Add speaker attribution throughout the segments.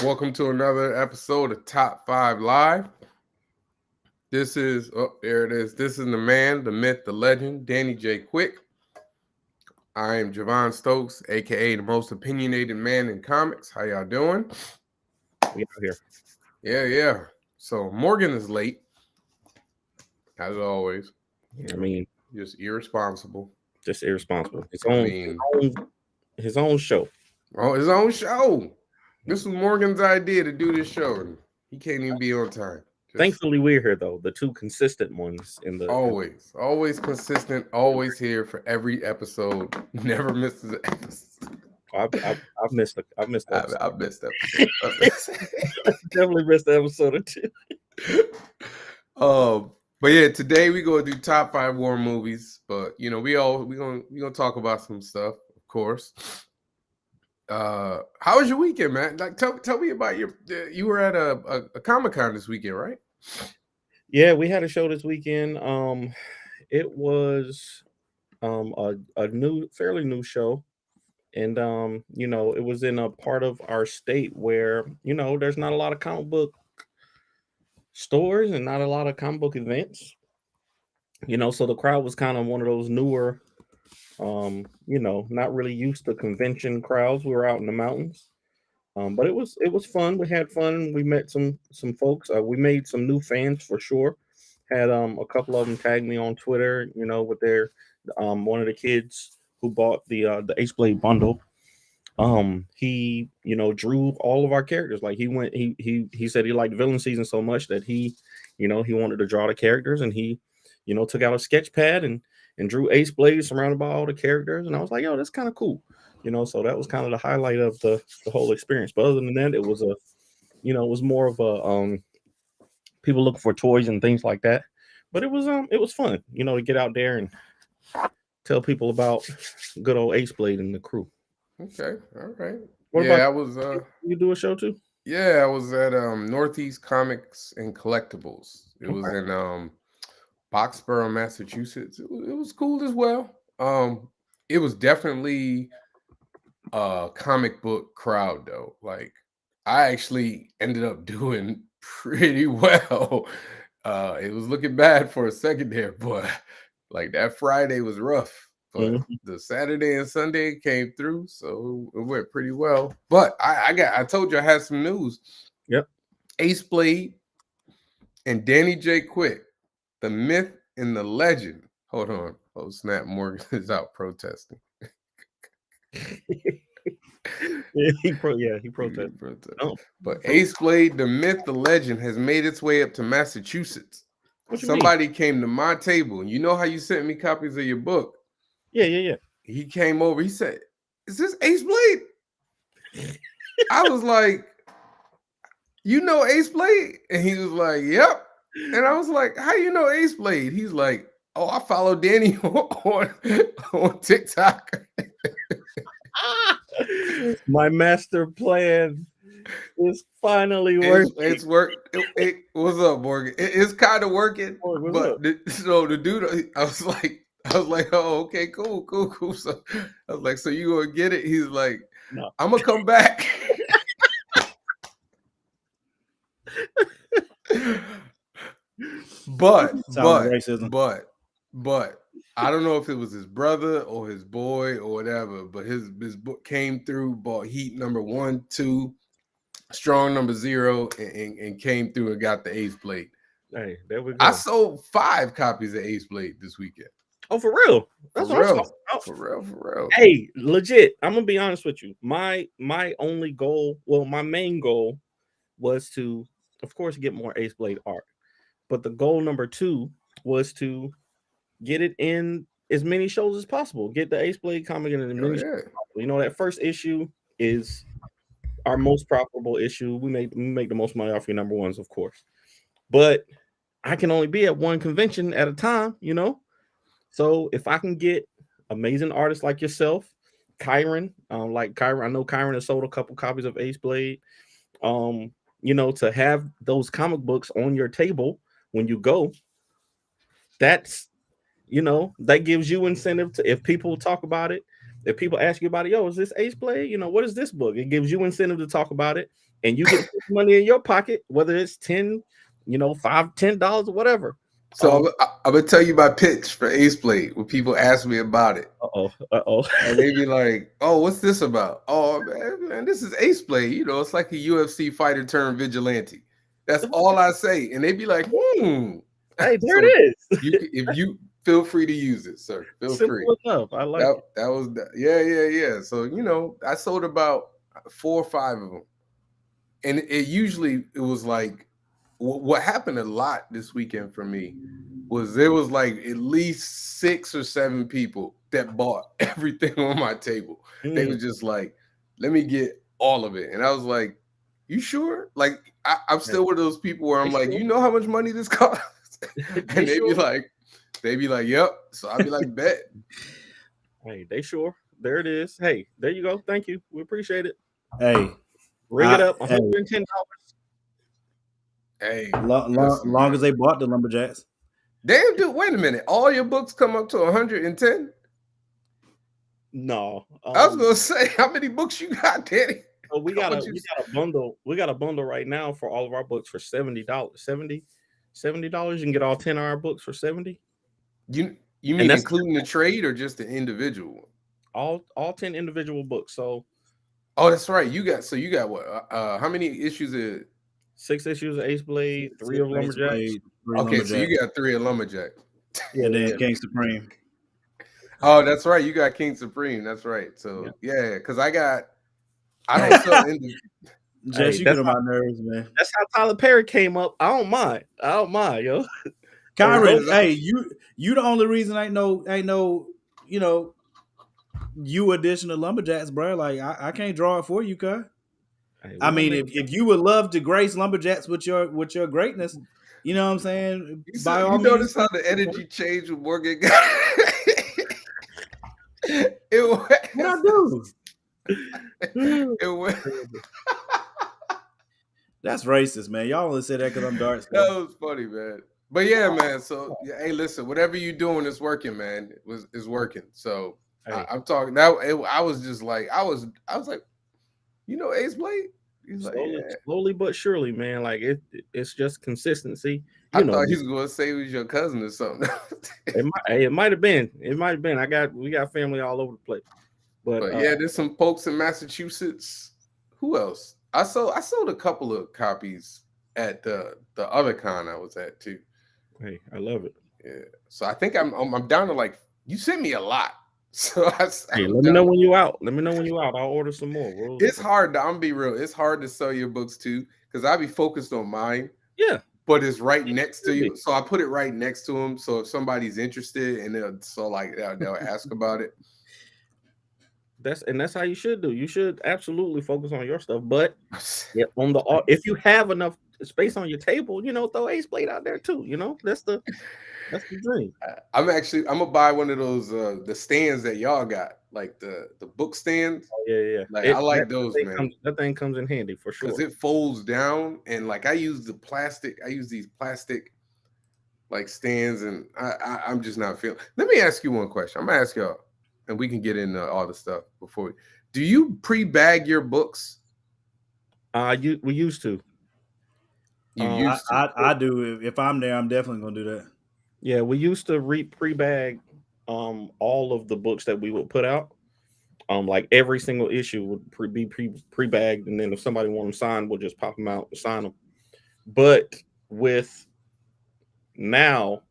Speaker 1: Welcome to another episode of Top 5 Live. This is, there it is. This is the man, the myth, the legend, Danny J. Quick. I am Javon Stokes, aka the most opinionated man in comics. How y'all doing?
Speaker 2: We out here.
Speaker 1: Yeah. So Morgan is late, as always.
Speaker 2: I mean,
Speaker 1: just irresponsible.
Speaker 2: Just irresponsible. His own show.
Speaker 1: Oh, his own show. This was Morgan's idea to do this show, and he can't even be on time.
Speaker 2: Thankfully, we're here though. The two consistent ones in the
Speaker 1: always consistent, always here for every episode. Never misses an episode.
Speaker 2: I've missed episode.
Speaker 1: I've missed episode.
Speaker 2: Definitely missed the episode or two.
Speaker 1: But yeah, today we gonna do top 5 war movies. But you know, we gonna talk about some stuff, of course. How was your weekend, man? Like, tell me about you were at a Comic-Con this weekend, right?
Speaker 2: Yeah, we had a show this weekend. It was a fairly new show. And you know, it was in a part of our state where, you know, there's not a lot of comic book stores and not a lot of comic book events. You know, so the crowd was kind of one of those newer, you know, not really used to convention crowds. We were out in the mountains. But it was fun. We had fun. We met some folks. We made some new fans for sure. Had a couple of them tag me on Twitter, you know, with their one of the kids who bought the Ace Blade bundle. He, you know, drew all of our characters. Like he said he liked Villain Season so much that he, you know, he wanted to draw the characters, and he, you know, took out a sketch pad and drew Ace Blade surrounded by all the characters. And I was like, yo, that's kind of cool. You know, so that was kind of the highlight of the whole experience. But other than that, it was it was more of a people looking for toys and things like that. But it was fun, you know, to get out there and tell people about good old Ace Blade and the crew.
Speaker 1: Okay, all right.
Speaker 2: I was. You do a show too?
Speaker 1: Yeah, I was at Northeast Comics and Collectibles. It was in Boxborough, Massachusetts. It was cool as well. It was definitely a comic book crowd though. Like, I actually ended up doing pretty well. It was looking bad for a second there, but like that Friday was rough. But the Saturday and Sunday came through, so it went pretty well. But I told you I had some news.
Speaker 2: Yep.
Speaker 1: Ace Blade and Danny J. Quick, the myth and the legend. Hold on. Oh, snap. Morgan is out protesting.
Speaker 2: He protested.
Speaker 1: Oh. But Ace Blade, the myth, the legend, has made its way up to Massachusetts. Somebody came to my table, and you know how you sent me copies of your book?
Speaker 2: Yeah.
Speaker 1: He came over. He said, "Is this Ace Blade?" I was like, "You know Ace Blade?" And he was like, "Yep." And I was like, "How you know Ace Blade?" He's like, "Oh, I follow Danny on TikTok."
Speaker 2: My master plan is finally working.
Speaker 1: It's worked. What's up, Morgan? It's kind of working. But the dude, I was like, oh, okay, cool. So I was like, so you gonna get it? He's like, no. I'm gonna come back. but I don't know if it was his brother or his boy or whatever, but his book came through, bought Heat number 1, 2, Strong number 0, and came through and got the Ace Blade.
Speaker 2: Hey, there we go.
Speaker 1: I sold 5 copies of Ace Blade this weekend.
Speaker 2: Oh, for real?
Speaker 1: That's for real.
Speaker 2: Hey, legit. I'm gonna be honest with you. My only goal, well, my main goal was to, of course, get more Ace Blade art. But the goal number 2 was to get it in as many shows as possible. Get the Ace Blade comic in as many shows as possible. You know, that first issue is our most profitable issue. We make the most money off your number ones, of course. But I can only be at one convention at a time, you know? So if I can get amazing artists like yourself, Kyron, I know Kyron has sold a couple copies of Ace Blade. You know, to have those comic books on your table when you go, that's, you know, that gives you incentive to, if people talk about it, if people ask you about it, yo, is this Ace Blade? You know, what is this book? It gives you incentive to talk about it. and you get money in your pocket, whether it's $10, $5, $10 or whatever.
Speaker 1: So I'm gonna tell you my pitch for Ace Blade when people ask me about it.
Speaker 2: Uh-oh.
Speaker 1: And they be like, "Oh, what's this about?" "Oh, man, this is Ace Blade. It's like a UFC fighter turned vigilante." That's all I say, and they be like,
Speaker 2: Hey, there
Speaker 1: So
Speaker 2: it is.
Speaker 1: if you feel free to use it, sir. Feel
Speaker 2: Simple
Speaker 1: free.
Speaker 2: enough. I like it.
Speaker 1: That was yeah. So I sold about 4 or 5 of them, and it was like what happened a lot this weekend for me was there was like at least 6 or 7 people that bought everything on my table. They was just like, "Let me get all of it," and I was like, "You sure?" Like I'm still one of those people where I'm like,
Speaker 2: sure?
Speaker 1: "You know how much money this costs?" And they be like, "Yep." So I'd be like, "Bet."
Speaker 2: Hey, they sure. There it is. Hey, there you go. Thank you. We appreciate it.
Speaker 3: Hey,
Speaker 2: ring it up. $110.
Speaker 1: Hey,
Speaker 3: long as they bought the Lumberjacks.
Speaker 1: Damn, dude, wait a minute. All your books come up to 110?
Speaker 2: No.
Speaker 1: I was gonna say, how many books you got, Danny?
Speaker 2: We got a bundle. We got a bundle right now for all of our books for $70. $70. You can get all 10 of our books for $70.
Speaker 1: You mean including the trade or just the individual?
Speaker 2: All 10 individual books. So
Speaker 1: that's right. You got what? How many issues is
Speaker 2: 6 issues of Ace Blade, 3 of Lumberjacks.
Speaker 1: Okay, so you got 3 of Lumberjack.
Speaker 3: And then King Supreme.
Speaker 1: Oh, that's right. You got King Supreme. That's right. So because I don't sell
Speaker 3: Jess, you get on my nerves, man.
Speaker 2: That's how Tyler Perry came up. I don't mind, yo.
Speaker 3: Kyron, hey, you the only reason I know, you edition of Lumberjacks, bro. Like I can't draw it for you, cuz. Hey, I mean, if you would love to grace Lumberjacks with your greatness, you know what I'm saying?
Speaker 1: By all means, notice how the energy changed with Morgan.
Speaker 3: What I do? That's racist, man. Y'all only say that because I'm dark skinned.
Speaker 1: That was funny, man. But yeah, man. So hey, listen, whatever you're doing is working, man. It's working. So I'm talking now. I was just like, I was like, Ace Blade. He's
Speaker 2: slowly but surely, man. Like it's just consistency.
Speaker 1: I thought he was going to say it was your cousin or something.
Speaker 2: It might have been. We got family all over the place. But
Speaker 1: yeah, there's some folks in Massachusetts. Who else? I sold a couple of copies at the other con I was at too.
Speaker 2: Hey, I love it.
Speaker 1: Yeah. So I think I'm down to like, you sent me a lot. So
Speaker 2: let me know when you out. I'll order some more.
Speaker 1: It's hard. I'm gonna be real. It's hard to sell your books too because I be focused on mine.
Speaker 2: Yeah.
Speaker 1: But it's right next to you, so I put it right next to them. So if somebody's interested, and they'll ask about it.
Speaker 2: That's how you should do. You should absolutely focus on your stuff. But if you have enough space on your table, throw Ace Blade out there too. That's the dream.
Speaker 1: I'm gonna buy one of those the stands that y'all got, like the book stands.
Speaker 2: Oh, yeah.
Speaker 1: Like I like those, man.
Speaker 2: That thing comes in handy for sure.
Speaker 1: Because it folds down, and like I use these plastic like stands, and I'm just not feeling. Let me ask you one question. I'm gonna ask y'all, and we can get into all the stuff before. Do you pre-bag your books?
Speaker 2: We used to.
Speaker 3: I do. If I'm there, I'm definitely gonna do that.
Speaker 2: Yeah, we used to pre-bag all of the books that we would put out. Like every single issue would be pre-bagged, and then if somebody wanted them signed, we'll just pop them out and sign them. But with now,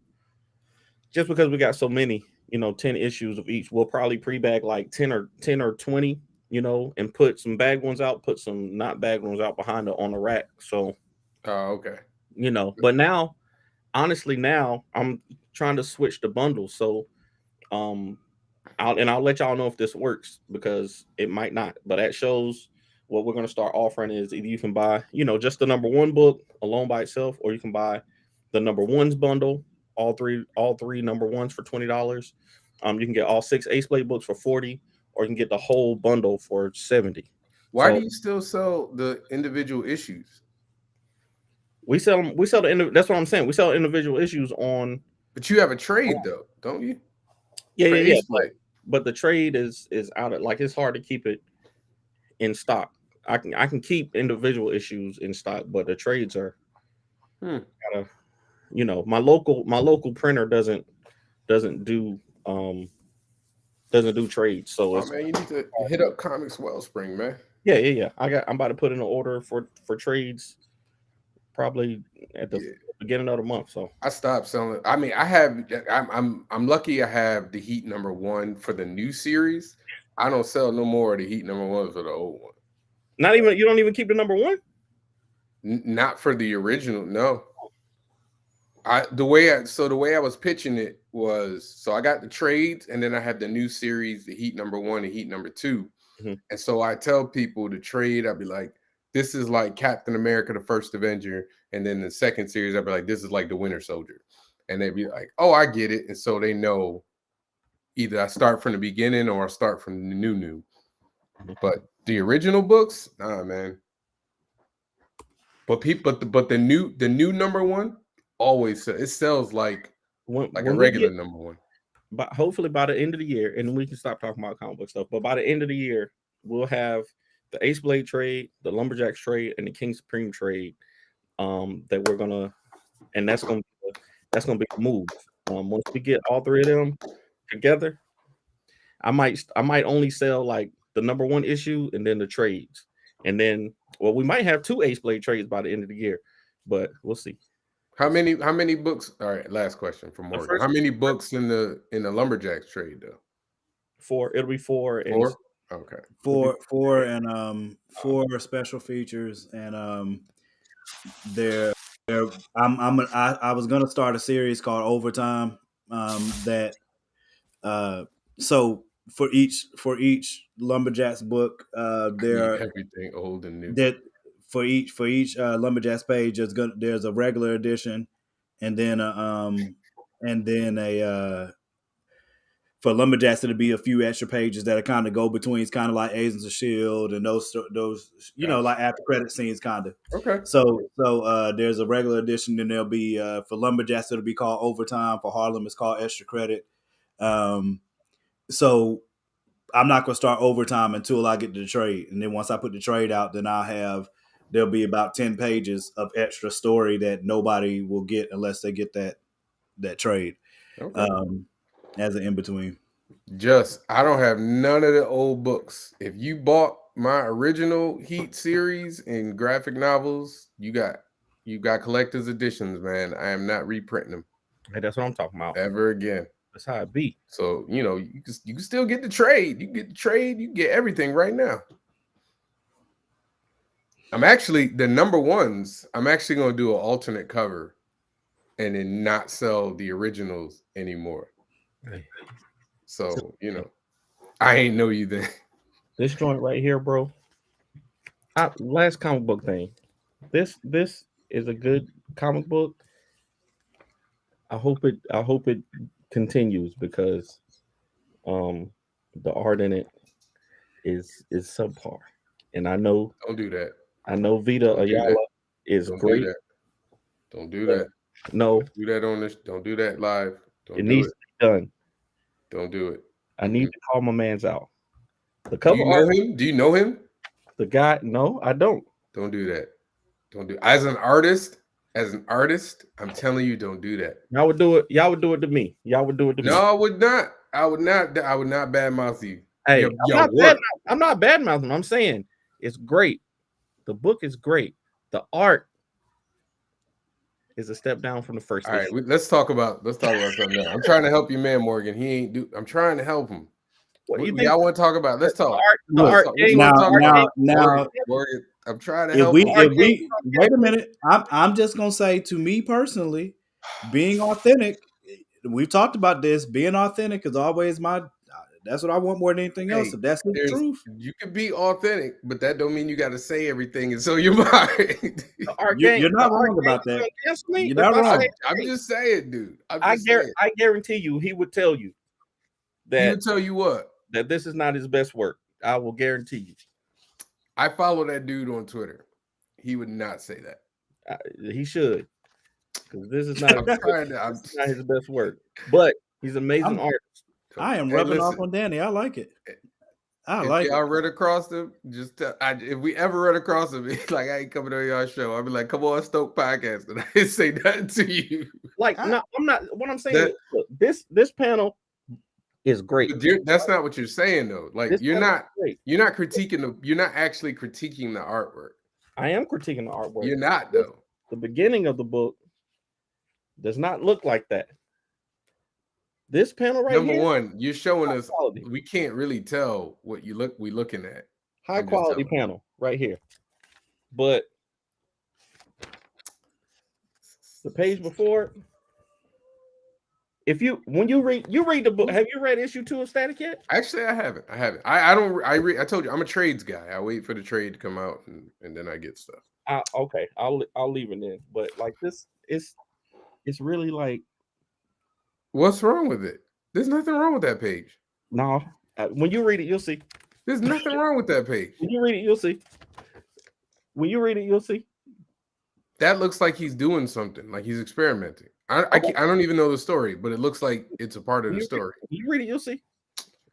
Speaker 2: just because we got so many, 10 issues of each, we'll probably pre-bag like 10 or 20, and put some bagged ones out, put some not bagged ones out behind on the rack. So,
Speaker 1: okay.
Speaker 2: But now, honestly, now I'm trying to switch the bundles. So, I'll let y'all know if this works because it might not. But at shows, what we're going to start offering is either you can buy, just the number 1 book alone by itself, or you can buy the number 1s bundle, all three number 1s for $20. You can get all 6 Ace Blade books for $40, or you can get the whole bundle for $70.
Speaker 1: Why do you still sell the individual issues?
Speaker 2: We sell them. That's what I'm saying. We sell individual issues on.
Speaker 1: But you have a trade though, don't you?
Speaker 2: Yeah. But the trade is out of, like, it's hard to keep it in stock. I can keep individual issues in stock, but the trades are gotta, my local printer doesn't do trades. So
Speaker 1: Oh man, you need to hit up Comics Wellspring, man.
Speaker 2: Yeah. I'm about to put in an order for trades probably at the beginning of the month. So
Speaker 1: I stopped selling. I mean, I'm lucky I have the Heat #1 for the new series. I don't sell no more of the Heat #1 for the old one.
Speaker 2: You don't even keep the #1?
Speaker 1: Not for the original, no. The way I was pitching it was, so I got the trades and then I had the new series, the Heat #1 and Heat #2. And so I tell people to trade, I'd be like, this is like Captain America, the First Avenger. And then the second series, I'd be like, this is like the Winter Soldier. And they'd be like, oh, I get it. And so they know either I start from the beginning or I start from the new. But the original books, nah, man. But the new #1 always sells like a regular #1.
Speaker 2: But hopefully by the end of the year, and we can stop talking about comic book stuff. But by the end of the year, we'll have the Ace Blade trade, the Lumberjacks trade, and the King Supreme trade. That we're gonna, and that's gonna be a move. Once we get all three of them together, I might only sell like the #1 issue and then the trades, and then we might have 2 Ace Blade trades by the end of the year, but we'll see.
Speaker 1: How many books? All right, last question from Morgan. How many books in the Lumberjacks trade though?
Speaker 2: 4. It'll be 4.
Speaker 1: 4? Okay.
Speaker 3: 4 and 4 special features and I was gonna start a series called Overtime. So for each Lumberjacks book, there are
Speaker 1: everything old and new.
Speaker 3: That for each Lumberjacks page, there's a regular edition, and then for Lumberjacks, it'll be a few extra pages that are kind of go between. It's kind of like Agents of S.H.I.E.L.D. and those like after credit scenes kind of.
Speaker 1: Okay.
Speaker 3: So there's a regular edition, and there'll be for Lumberjacks it'll be called Overtime. For Harlem, it's called Extra Credit. So I'm not gonna start Overtime until I get to the trade, and then once I put the trade out, then there'll be about 10 pages of extra story that nobody will get unless they get that trade.
Speaker 1: Okay.
Speaker 3: As an in-between.
Speaker 1: I don't have none of the old books. If you bought my original Heat series and graphic novels, you got collector's editions, man. I am not reprinting them.
Speaker 2: Hey, that's what I'm talking about.
Speaker 1: Ever again.
Speaker 2: That's how it be.
Speaker 1: So, you can still get the trade. You can get the trade. You can get everything right now. I'm actually, the #1s, I'm actually going to do an alternate cover and then not sell the originals anymore. So, I ain't know you then.
Speaker 2: This joint right here, bro. Last comic book thing. This is a good comic book. I hope it continues because the art in it is subpar. And I know
Speaker 1: don't do that.
Speaker 2: I know Vita Ayala is great.
Speaker 1: Don't do that.
Speaker 2: No.
Speaker 1: Don't do that on this. Don't do that live.
Speaker 2: It needs to be done.
Speaker 1: Don't do it.
Speaker 2: I need to call my man's out. The
Speaker 1: Do
Speaker 2: cover
Speaker 1: you know him? Do you know him?
Speaker 2: The guy? No, I don't.
Speaker 1: Don't do that. Don't do. As an artist, I'm telling you, don't do that.
Speaker 2: Y'all would do it. Y'all would do it to me. Y'all would do it to me.
Speaker 1: No, I would not. I would not badmouth you.
Speaker 2: Hey, I'm not badmouthing. I'm saying it's great. The book is great. The art is a step down from the first.
Speaker 1: All right, let's talk about something else. I'm trying to help you, man, Morgan. I'm trying to help him. What y'all want to talk about? Let's talk.
Speaker 3: Now,
Speaker 1: Morgan, I'm trying to help.
Speaker 3: Wait a minute. I'm just gonna say, to me personally, being authentic. We've talked about this. Being authentic is always that's what I want more than anything else. If that's the truth,
Speaker 1: you can be authentic, but that don't mean you got to say everything and so you're mind.
Speaker 3: You're not wrong about that. You're not wrong.
Speaker 1: I'm just saying, dude.
Speaker 2: I guarantee you, he would tell you that.
Speaker 1: He would tell you what?
Speaker 2: That this is not his best work. I will guarantee you.
Speaker 1: I follow that dude on Twitter. He would not say that.
Speaker 2: He should, because this is not his best work. But he's an amazing artist.
Speaker 3: I am rubbing off on Danny. I like it. I
Speaker 1: If
Speaker 3: like
Speaker 1: y'all
Speaker 3: it.
Speaker 1: run across them, if we ever run across them, like I ain't coming on y'all show. I'll be like, come on, Stoke Podcast, and I didn't say nothing to you.
Speaker 2: Like,
Speaker 3: I-
Speaker 2: no, I'm not. What I'm saying
Speaker 1: That-
Speaker 2: is, look, this panel is great.
Speaker 1: But that's not what you're saying though. Like
Speaker 2: This
Speaker 1: you're
Speaker 2: panel
Speaker 1: not
Speaker 2: is great.
Speaker 1: you're not actually critiquing the artwork.
Speaker 2: I am critiquing the artwork.
Speaker 1: You're not though.
Speaker 2: The beginning of the book does not look like that. This panel right
Speaker 1: Number
Speaker 2: here,
Speaker 1: one, you're showing us
Speaker 2: quality.
Speaker 1: we can't really tell what we looking at.
Speaker 2: high
Speaker 1: I'm just
Speaker 2: quality
Speaker 1: telling you.
Speaker 2: panel right here. But the page before, when you read the book, have you read issue 2 of Static yet?
Speaker 1: Actually, I haven't. I told you I'm a trades guy. I wait for the trade to come out and then I get stuff.
Speaker 2: Okay, I'll leave it in. But like this, it's really like,
Speaker 1: What's wrong with it? There's nothing wrong with that page.
Speaker 2: no. When you read it, you'll see.
Speaker 1: There's nothing wrong with that page.
Speaker 2: When you read it, you'll see. When you read it, you'll see.
Speaker 1: That looks like he's doing something, like he's experimenting. I don't even know the story, but it looks like it's a part of the story.
Speaker 2: When you read it, you'll see.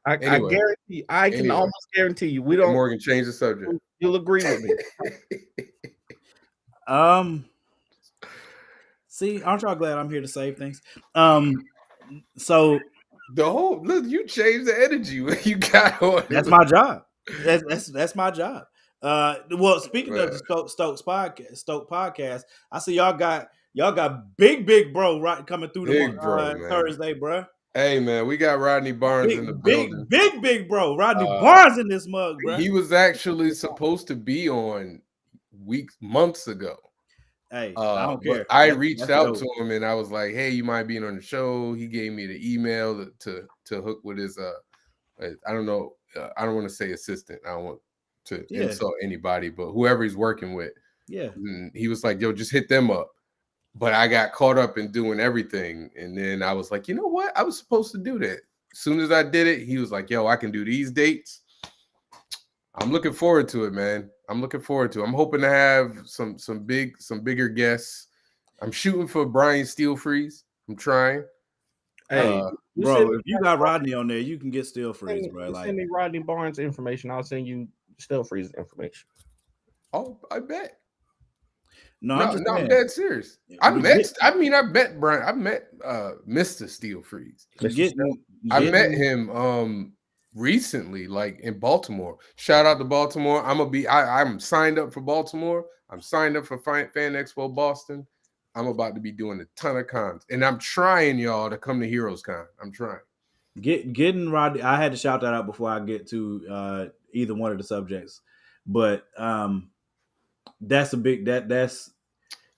Speaker 2: I
Speaker 1: Anyway.
Speaker 2: guarantee. I can almost guarantee you. We don't.
Speaker 1: Morgan, change the subject.
Speaker 2: You'll agree with me.
Speaker 3: See, aren't y'all glad I'm here to save things? So
Speaker 1: The whole look, you changed the energy when you got on.
Speaker 3: that's my job. That's my job. Well, speaking of the Stoke podcast, I see y'all got big bro right coming through
Speaker 1: Big bro, man.
Speaker 3: Thursday, bro.
Speaker 1: Hey man, we got Rodney Barnes in the building.
Speaker 3: Big bro, Rodney Barnes in this mug, bro.
Speaker 1: He was actually supposed to be on months ago.
Speaker 3: Hey, I don't care.
Speaker 1: I reached out to him and I was like, "Hey, you mind being on the show?" He gave me the email to hook with his I don't know. I don't want to say assistant. I don't want to insult anybody, but whoever he's working with.
Speaker 3: Yeah.
Speaker 1: And he was like, "Yo, just hit them up." But I got caught up in doing everything, and then I was like, "You know what? I was supposed to do that." As soon as I did it, he was like, "Yo, I can do these dates." I'm looking forward to it, man. I'm looking forward to it. I'm hoping to have some bigger guests. I'm shooting for Brian Steelfreeze. I'm trying.
Speaker 3: Hey, bro, if you got Rodney on there, you can get Steelfreeze, bro. Like,
Speaker 2: send me Rodney Barnes information. I'll send you Steelfreeze information.
Speaker 1: Oh, I bet.
Speaker 3: No,
Speaker 1: I'm dead serious. I've met Brian. I've met Mr. Steelfreeze. I met him recently, like in Baltimore. Shout out to Baltimore. I'm signed up for Baltimore. I'm signed up for Fan Expo Boston. I'm about to be doing a ton of cons, and I'm trying y'all to come to Heroes Con. I'm trying.
Speaker 3: Getting Rodney. I had to shout that out before I get to either one of the subjects, but that's a big that's.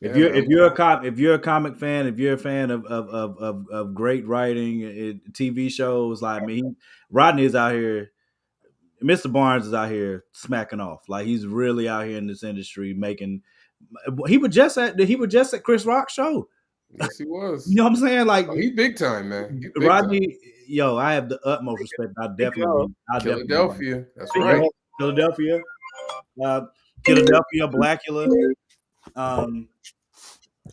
Speaker 3: If you're a comic fan, if you're a fan of great writing, TV shows, like Rodney is out here. Mr. Barnes is out here smacking off. Like he's really out here in this industry making. He was just at Chris Rock's show.
Speaker 1: Yes, he was.
Speaker 3: You know what I'm saying? Like
Speaker 1: he's big time, man.
Speaker 3: Rodney, time. I have the utmost respect. I definitely
Speaker 1: Philadelphia. That's right.
Speaker 3: Philadelphia, Blackula.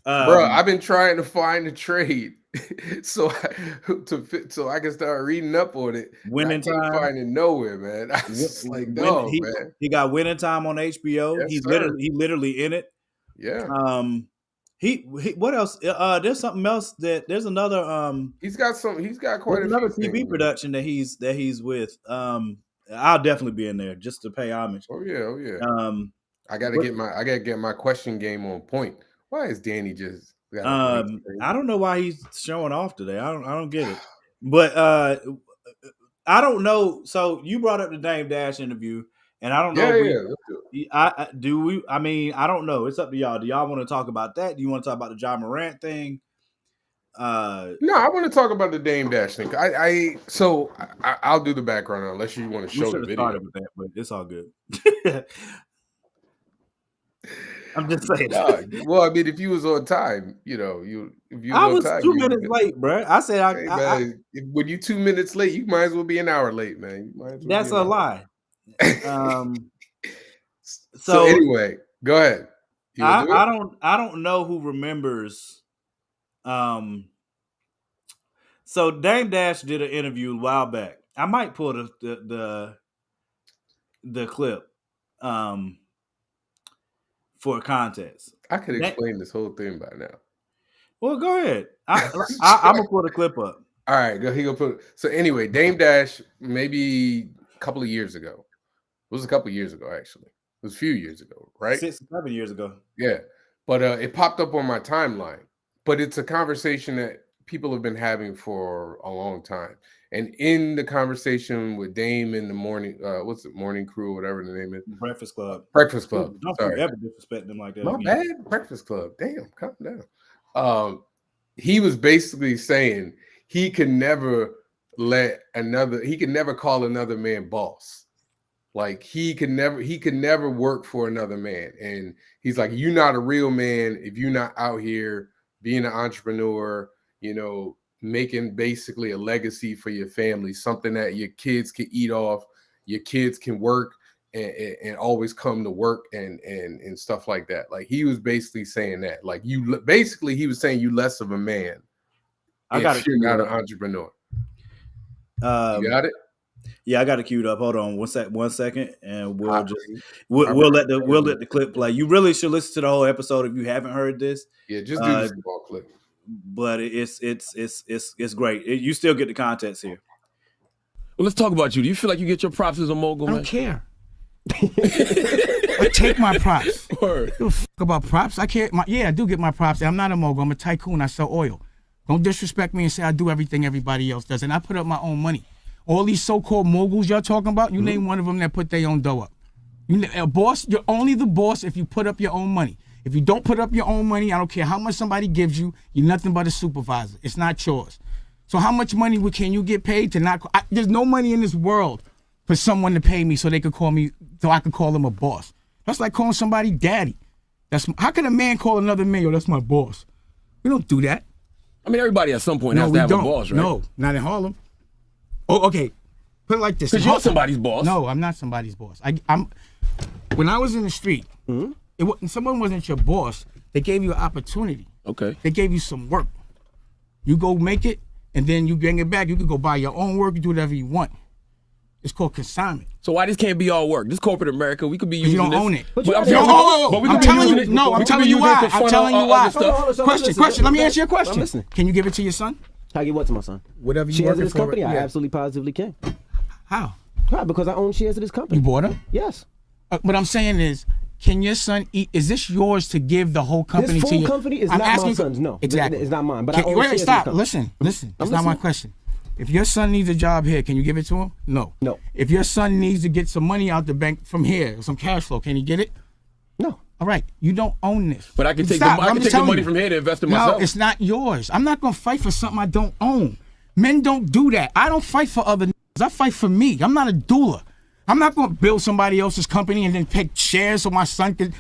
Speaker 1: Bro, I've been trying to find a trade so I can start reading up on it.
Speaker 3: Winning Time.
Speaker 1: I can't find it nowhere, man. I was like, no, man.
Speaker 3: He got Winning Time on HBO.
Speaker 1: Yes,
Speaker 3: He's literally in it.
Speaker 1: Yeah.
Speaker 3: He what else? There's something else there's another
Speaker 1: he's got quite
Speaker 3: another
Speaker 1: few
Speaker 3: TV
Speaker 1: things,
Speaker 3: production that he's with. I'll definitely be in there just to pay homage.
Speaker 1: Oh yeah. I gotta get my question game on point. Why is Danny just
Speaker 3: I don't know why he's showing off today. I don't get it. But I don't know. So you brought up the Dame Dash interview, and I don't know. I mean, I don't know. It's up to y'all. Do y'all want to talk about that? Do you want to talk about the John Morant thing?
Speaker 1: No, I want to talk about the Dame Dash thing. I'll do the background unless you want to show the video.
Speaker 3: Started with that, but it's all good. I'm just saying.
Speaker 1: Well, I mean, if you was on time,
Speaker 3: I was 2 minutes late, bro. I said,
Speaker 1: when you 2 minutes late, you might as well be an hour late, man.
Speaker 3: That's a lie.
Speaker 1: So anyway, go ahead.
Speaker 3: I don't know who remembers. So Dame Dash did an interview a while back. I might pull the the clip for context.
Speaker 1: I could explain this whole thing by now.
Speaker 3: Well, go ahead. I'm gonna pull the clip up.
Speaker 1: All right, he gonna put. So anyway, Dame Dash, maybe a couple of years ago. It was a couple of years ago, actually. It was a few years ago, right?
Speaker 3: 6 or 7 years ago.
Speaker 1: Yeah, but it popped up on my timeline. But it's a conversation that people have been having for a long time. And in the conversation with Dame in the morning, what's it, Morning Crew, whatever the name is,
Speaker 3: Breakfast Club.
Speaker 1: Breakfast Club.
Speaker 3: Don't
Speaker 1: Sorry.
Speaker 3: you ever disrespect them like that.
Speaker 1: My
Speaker 3: again.
Speaker 1: bad, Breakfast Club. Damn, calm down. He was basically saying he could never call another man boss. Like he could never work for another man. And he's like, you're not a real man if you're not out here being an entrepreneur, making basically a legacy for your family, something that your kids can eat off, your kids can work and always come to work and stuff like that. Like he was basically saying that. Like he was saying you less of a man if you're not an entrepreneur. You got it?
Speaker 3: Yeah, I got it queued up. Hold on 1 second, and we'll let the clip play. You really should listen to the whole episode if you haven't heard this.
Speaker 1: Yeah, just do the small clip.
Speaker 3: But it's great. You still get the context here.
Speaker 4: Well, let's talk about you. Do you feel like you get your props as a mogul?
Speaker 5: I don't care. I take my props.
Speaker 4: Word.
Speaker 5: Give a fuck about props. I care. I do get my props. I'm not a mogul. I'm a tycoon. I sell oil. Don't disrespect me and say I do everything everybody else does. And I put up my own money. All these so-called moguls y'all talking about, you name one of them that put their own dough up. A boss, you're only the boss if you put up your own money. If you don't put up your own money, I don't care how much somebody gives you, you're nothing but a supervisor. It's not yours. So how much money can you get paid to not? There's no money in this world for someone to pay me so they could call me, so I could call them a boss. That's like calling somebody daddy. How can a man call another man, yo, that's my boss? We don't do that.
Speaker 4: I mean, everybody at some point has to have a boss, right?
Speaker 5: No, not in Harlem. Oh, okay. Put it like this.
Speaker 4: Because you're somebody's boss.
Speaker 5: No, I'm not somebody's boss. When I was in the street, someone wasn't your boss. They gave you an opportunity.
Speaker 4: Okay.
Speaker 5: They gave you some work. You go make it, and then you bring it back. You can go buy your own work. You do whatever you want. It's called consignment.
Speaker 4: So why this can't be all work? This corporate America, we could be using
Speaker 5: you don't
Speaker 4: this.
Speaker 5: own it.
Speaker 4: But
Speaker 5: I'm telling you. No, I'm telling you why. I'm telling you why. Question. Let me answer your question.
Speaker 6: I'm listening.
Speaker 5: Can you give it to your son?
Speaker 6: How you what to my son?
Speaker 5: Whatever you
Speaker 6: shares
Speaker 5: working
Speaker 6: of this
Speaker 5: for.
Speaker 6: company, I absolutely positively can.
Speaker 5: How?
Speaker 6: Why? Because I own shares of this company.
Speaker 5: You bought them?
Speaker 6: Yes.
Speaker 5: What I'm saying is, can your son eat? Is this yours to give the whole company
Speaker 6: this
Speaker 5: to you?
Speaker 6: This full company is not my son's. No,
Speaker 5: exactly.
Speaker 6: It's not mine. But I own shares
Speaker 5: stop.
Speaker 6: of this company.
Speaker 5: Listen. That's not my question. If your son needs a job here, can you give it to him? No.
Speaker 6: No.
Speaker 5: If your son needs to get some money out the bank from here, some cash flow, can he get it?
Speaker 6: No.
Speaker 5: All right, you don't own this.
Speaker 4: But I can take the money from here to invest in myself.
Speaker 5: No, it's not yours. I'm not gonna fight for something I don't own. Men don't do that. I don't fight for other niggas. I fight for me. I'm not a doula. I'm not gonna build somebody else's company and then take shares so my son can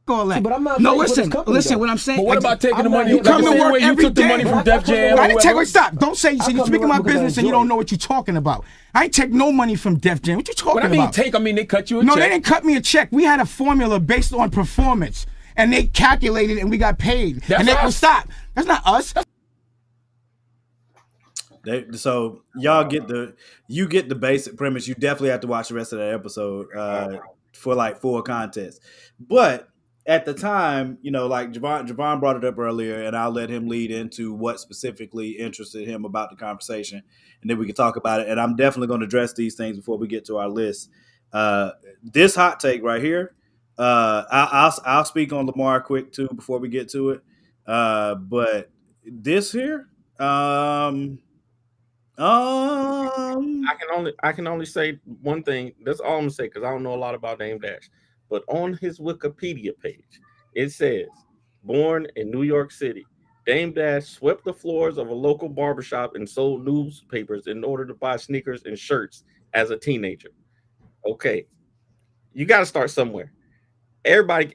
Speaker 5: all that.
Speaker 6: See, but I'm not
Speaker 5: listen, what I'm saying.
Speaker 4: But what about taking the money?
Speaker 5: You come to work
Speaker 4: you
Speaker 5: every
Speaker 4: took the
Speaker 5: day.
Speaker 4: money from Def Jam.
Speaker 5: I didn't take. Stop! Don't say. So you're speaking my
Speaker 6: because I
Speaker 5: business and you
Speaker 6: enjoy
Speaker 5: don't know what you're talking about. I ain't take no money from Def Jam. What you talking
Speaker 4: What I mean,
Speaker 5: about?
Speaker 4: I mean they cut you a check.
Speaker 5: No, they didn't cut me a check. We had a formula based on performance, and they calculated, and we got paid.
Speaker 4: That's us.
Speaker 5: Stop. That's not us.
Speaker 3: So y'all get the basic premise. You definitely have to watch the rest of that episode for like full context. But at the time, like Javon brought it up earlier, and I'll let him lead into what specifically interested him about the conversation, and then we can talk about it. And I'm definitely going to address these things before we get to our list. This hot take right here, I'll speak on Lamar quick too before we get to it. But this here,
Speaker 2: I can only say one thing. That's all I'm gonna say because I don't know a lot about Dame Dash. But on his Wikipedia page, it says, born in New York City, Dame Dash swept the floors of a local barbershop and sold newspapers in order to buy sneakers and shirts as a teenager. Okay, you got to start somewhere. Everybody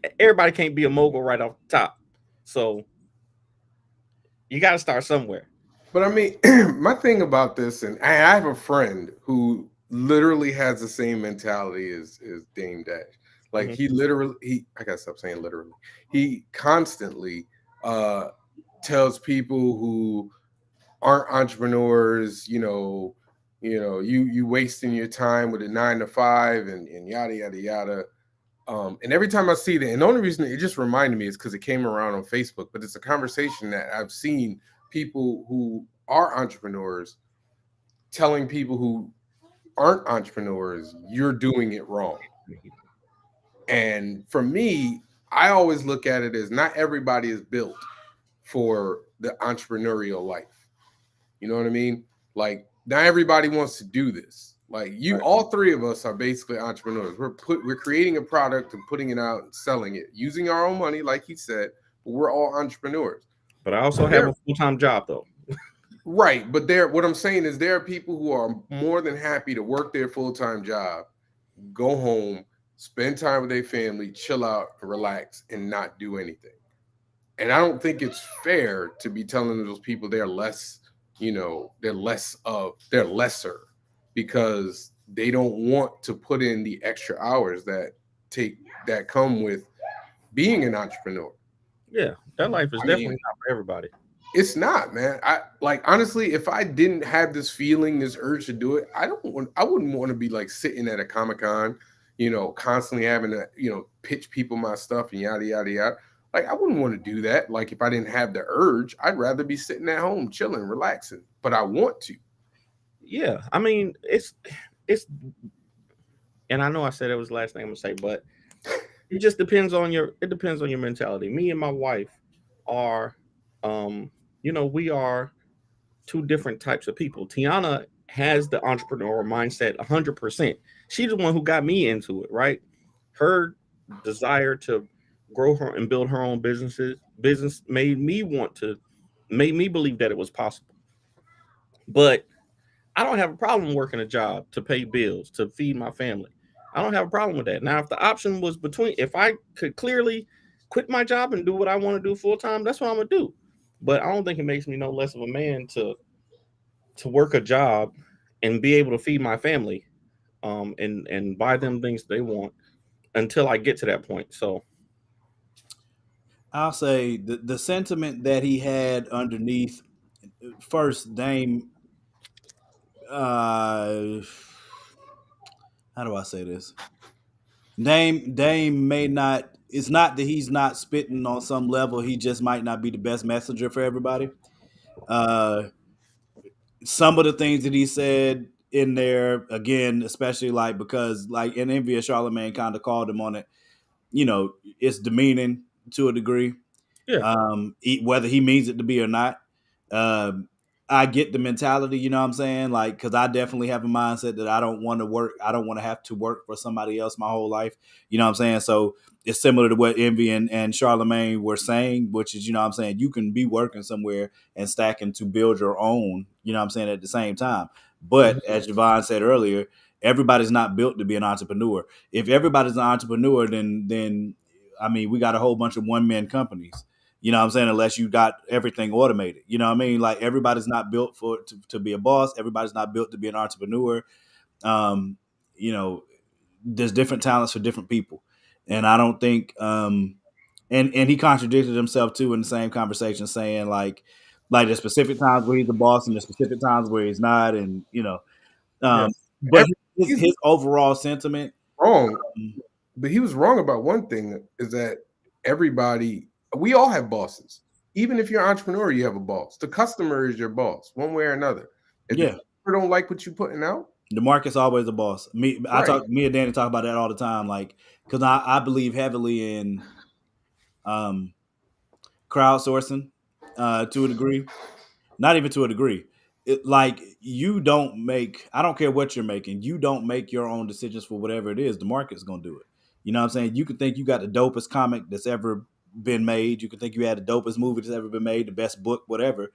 Speaker 2: can't be a mogul right off the top. So you got to start somewhere.
Speaker 1: But I mean, my thing about this, and I have a friend who literally has the same mentality as Dame Dash. Like I gotta stop saying literally. He constantly tells people who aren't entrepreneurs, You know, you wasting your time with a 9 to 5 and yada yada yada. And every time I see that, and the only reason it just reminded me is because it came around on Facebook, but it's a conversation that I've seen people who are entrepreneurs telling people who aren't entrepreneurs, you're doing it wrong. And for me, I always look at it as not everybody is built for the entrepreneurial life. You know what I mean? Like, not everybody wants to do this. Like all three of us are basically entrepreneurs. We're creating a product and putting it out and selling it using our own money, like he said. But we're all entrepreneurs.
Speaker 2: But I also have a full-time job, though.
Speaker 1: Right, but what I'm saying is there are people who are more than happy to work their full-time job, go home, spend time with their family, chill out, relax, and not do anything. And I don't think it's fair to be telling those people they're less, they're lesser because they don't want to put in the extra hours that come with being an entrepreneur.
Speaker 2: Yeah, that life is definitely not for everybody.
Speaker 1: It's not, man. Honestly, if I didn't have this feeling, this urge to do it, I wouldn't want to be like sitting at a Comic-Con, constantly having to, pitch people my stuff and yada, yada, yada. Like, I wouldn't want to do that. Like, if I didn't have the urge, I'd rather be sitting at home, chilling, relaxing, but I want to.
Speaker 2: Yeah. I mean, it's, and I know I said it was the last thing I'm gonna say, but it just depends on your mentality. Me and my wife are, we are two different types of people. Tiana has the entrepreneurial mindset 100%. She's the one who got me into it, right? Her desire to grow her and build her own business made me believe that it was possible. But I don't have a problem working a job to pay bills, to feed my family. I don't have a problem with that. Now, if the option was if I could clearly quit my job and do what I want to do full time, that's what I'm gonna do. But I don't think it makes me no less of a man to work a job and be able to feed my family, and buy them things they want until I get to that point. So
Speaker 3: I'll say the sentiment that he had underneath first, Dame. How do I say this? Dame may not. It's not that he's not spitting on some level. He just might not be the best messenger for everybody. Some of the things that he said in there, again, especially because in Envy of Charlemagne kind of called him on it. It's demeaning to a degree.
Speaker 2: Yeah.
Speaker 3: Whether he means it to be or not. I get the mentality, you know what I'm saying? Like, because I definitely have a mindset that I don't want to work. I don't want to have to work for somebody else my whole life. You know what I'm saying? So it's similar to what Envy and Charlemagne were saying, which is, you know what I'm saying, you can be working somewhere and stacking to build your own, you know what I'm saying, at the same time. But as Javon said earlier, everybody's not built to be an entrepreneur. If everybody's an entrepreneur, then I mean, we got a whole bunch of one-man companies. You know what I'm saying? Unless you got everything automated. You know what I mean? Like, everybody's not built to be a boss. Everybody's not built to be an entrepreneur. There's different talents for different people. And I don't think and he contradicted himself too in the same conversation, saying like there's specific times where he's the boss and there's specific times where he's not. And but his overall sentiment
Speaker 1: wrong. But he was wrong about one thing, is that we all have bosses. Even if you're an entrepreneur, you have a boss. The customer is your boss, one way or another. If the customer don't like what you're putting out,
Speaker 3: the market's always a boss. Me and Danny talk about that all the time. Like, because I believe heavily in crowdsourcing to a degree. Not even to a degree. I don't care what you're making. You don't make your own decisions for whatever it is. The market's going to do it. You know what I'm saying? You can think you got the dopest comic that's ever been made. You can think you had the dopest movie that's ever been made, the best book, whatever.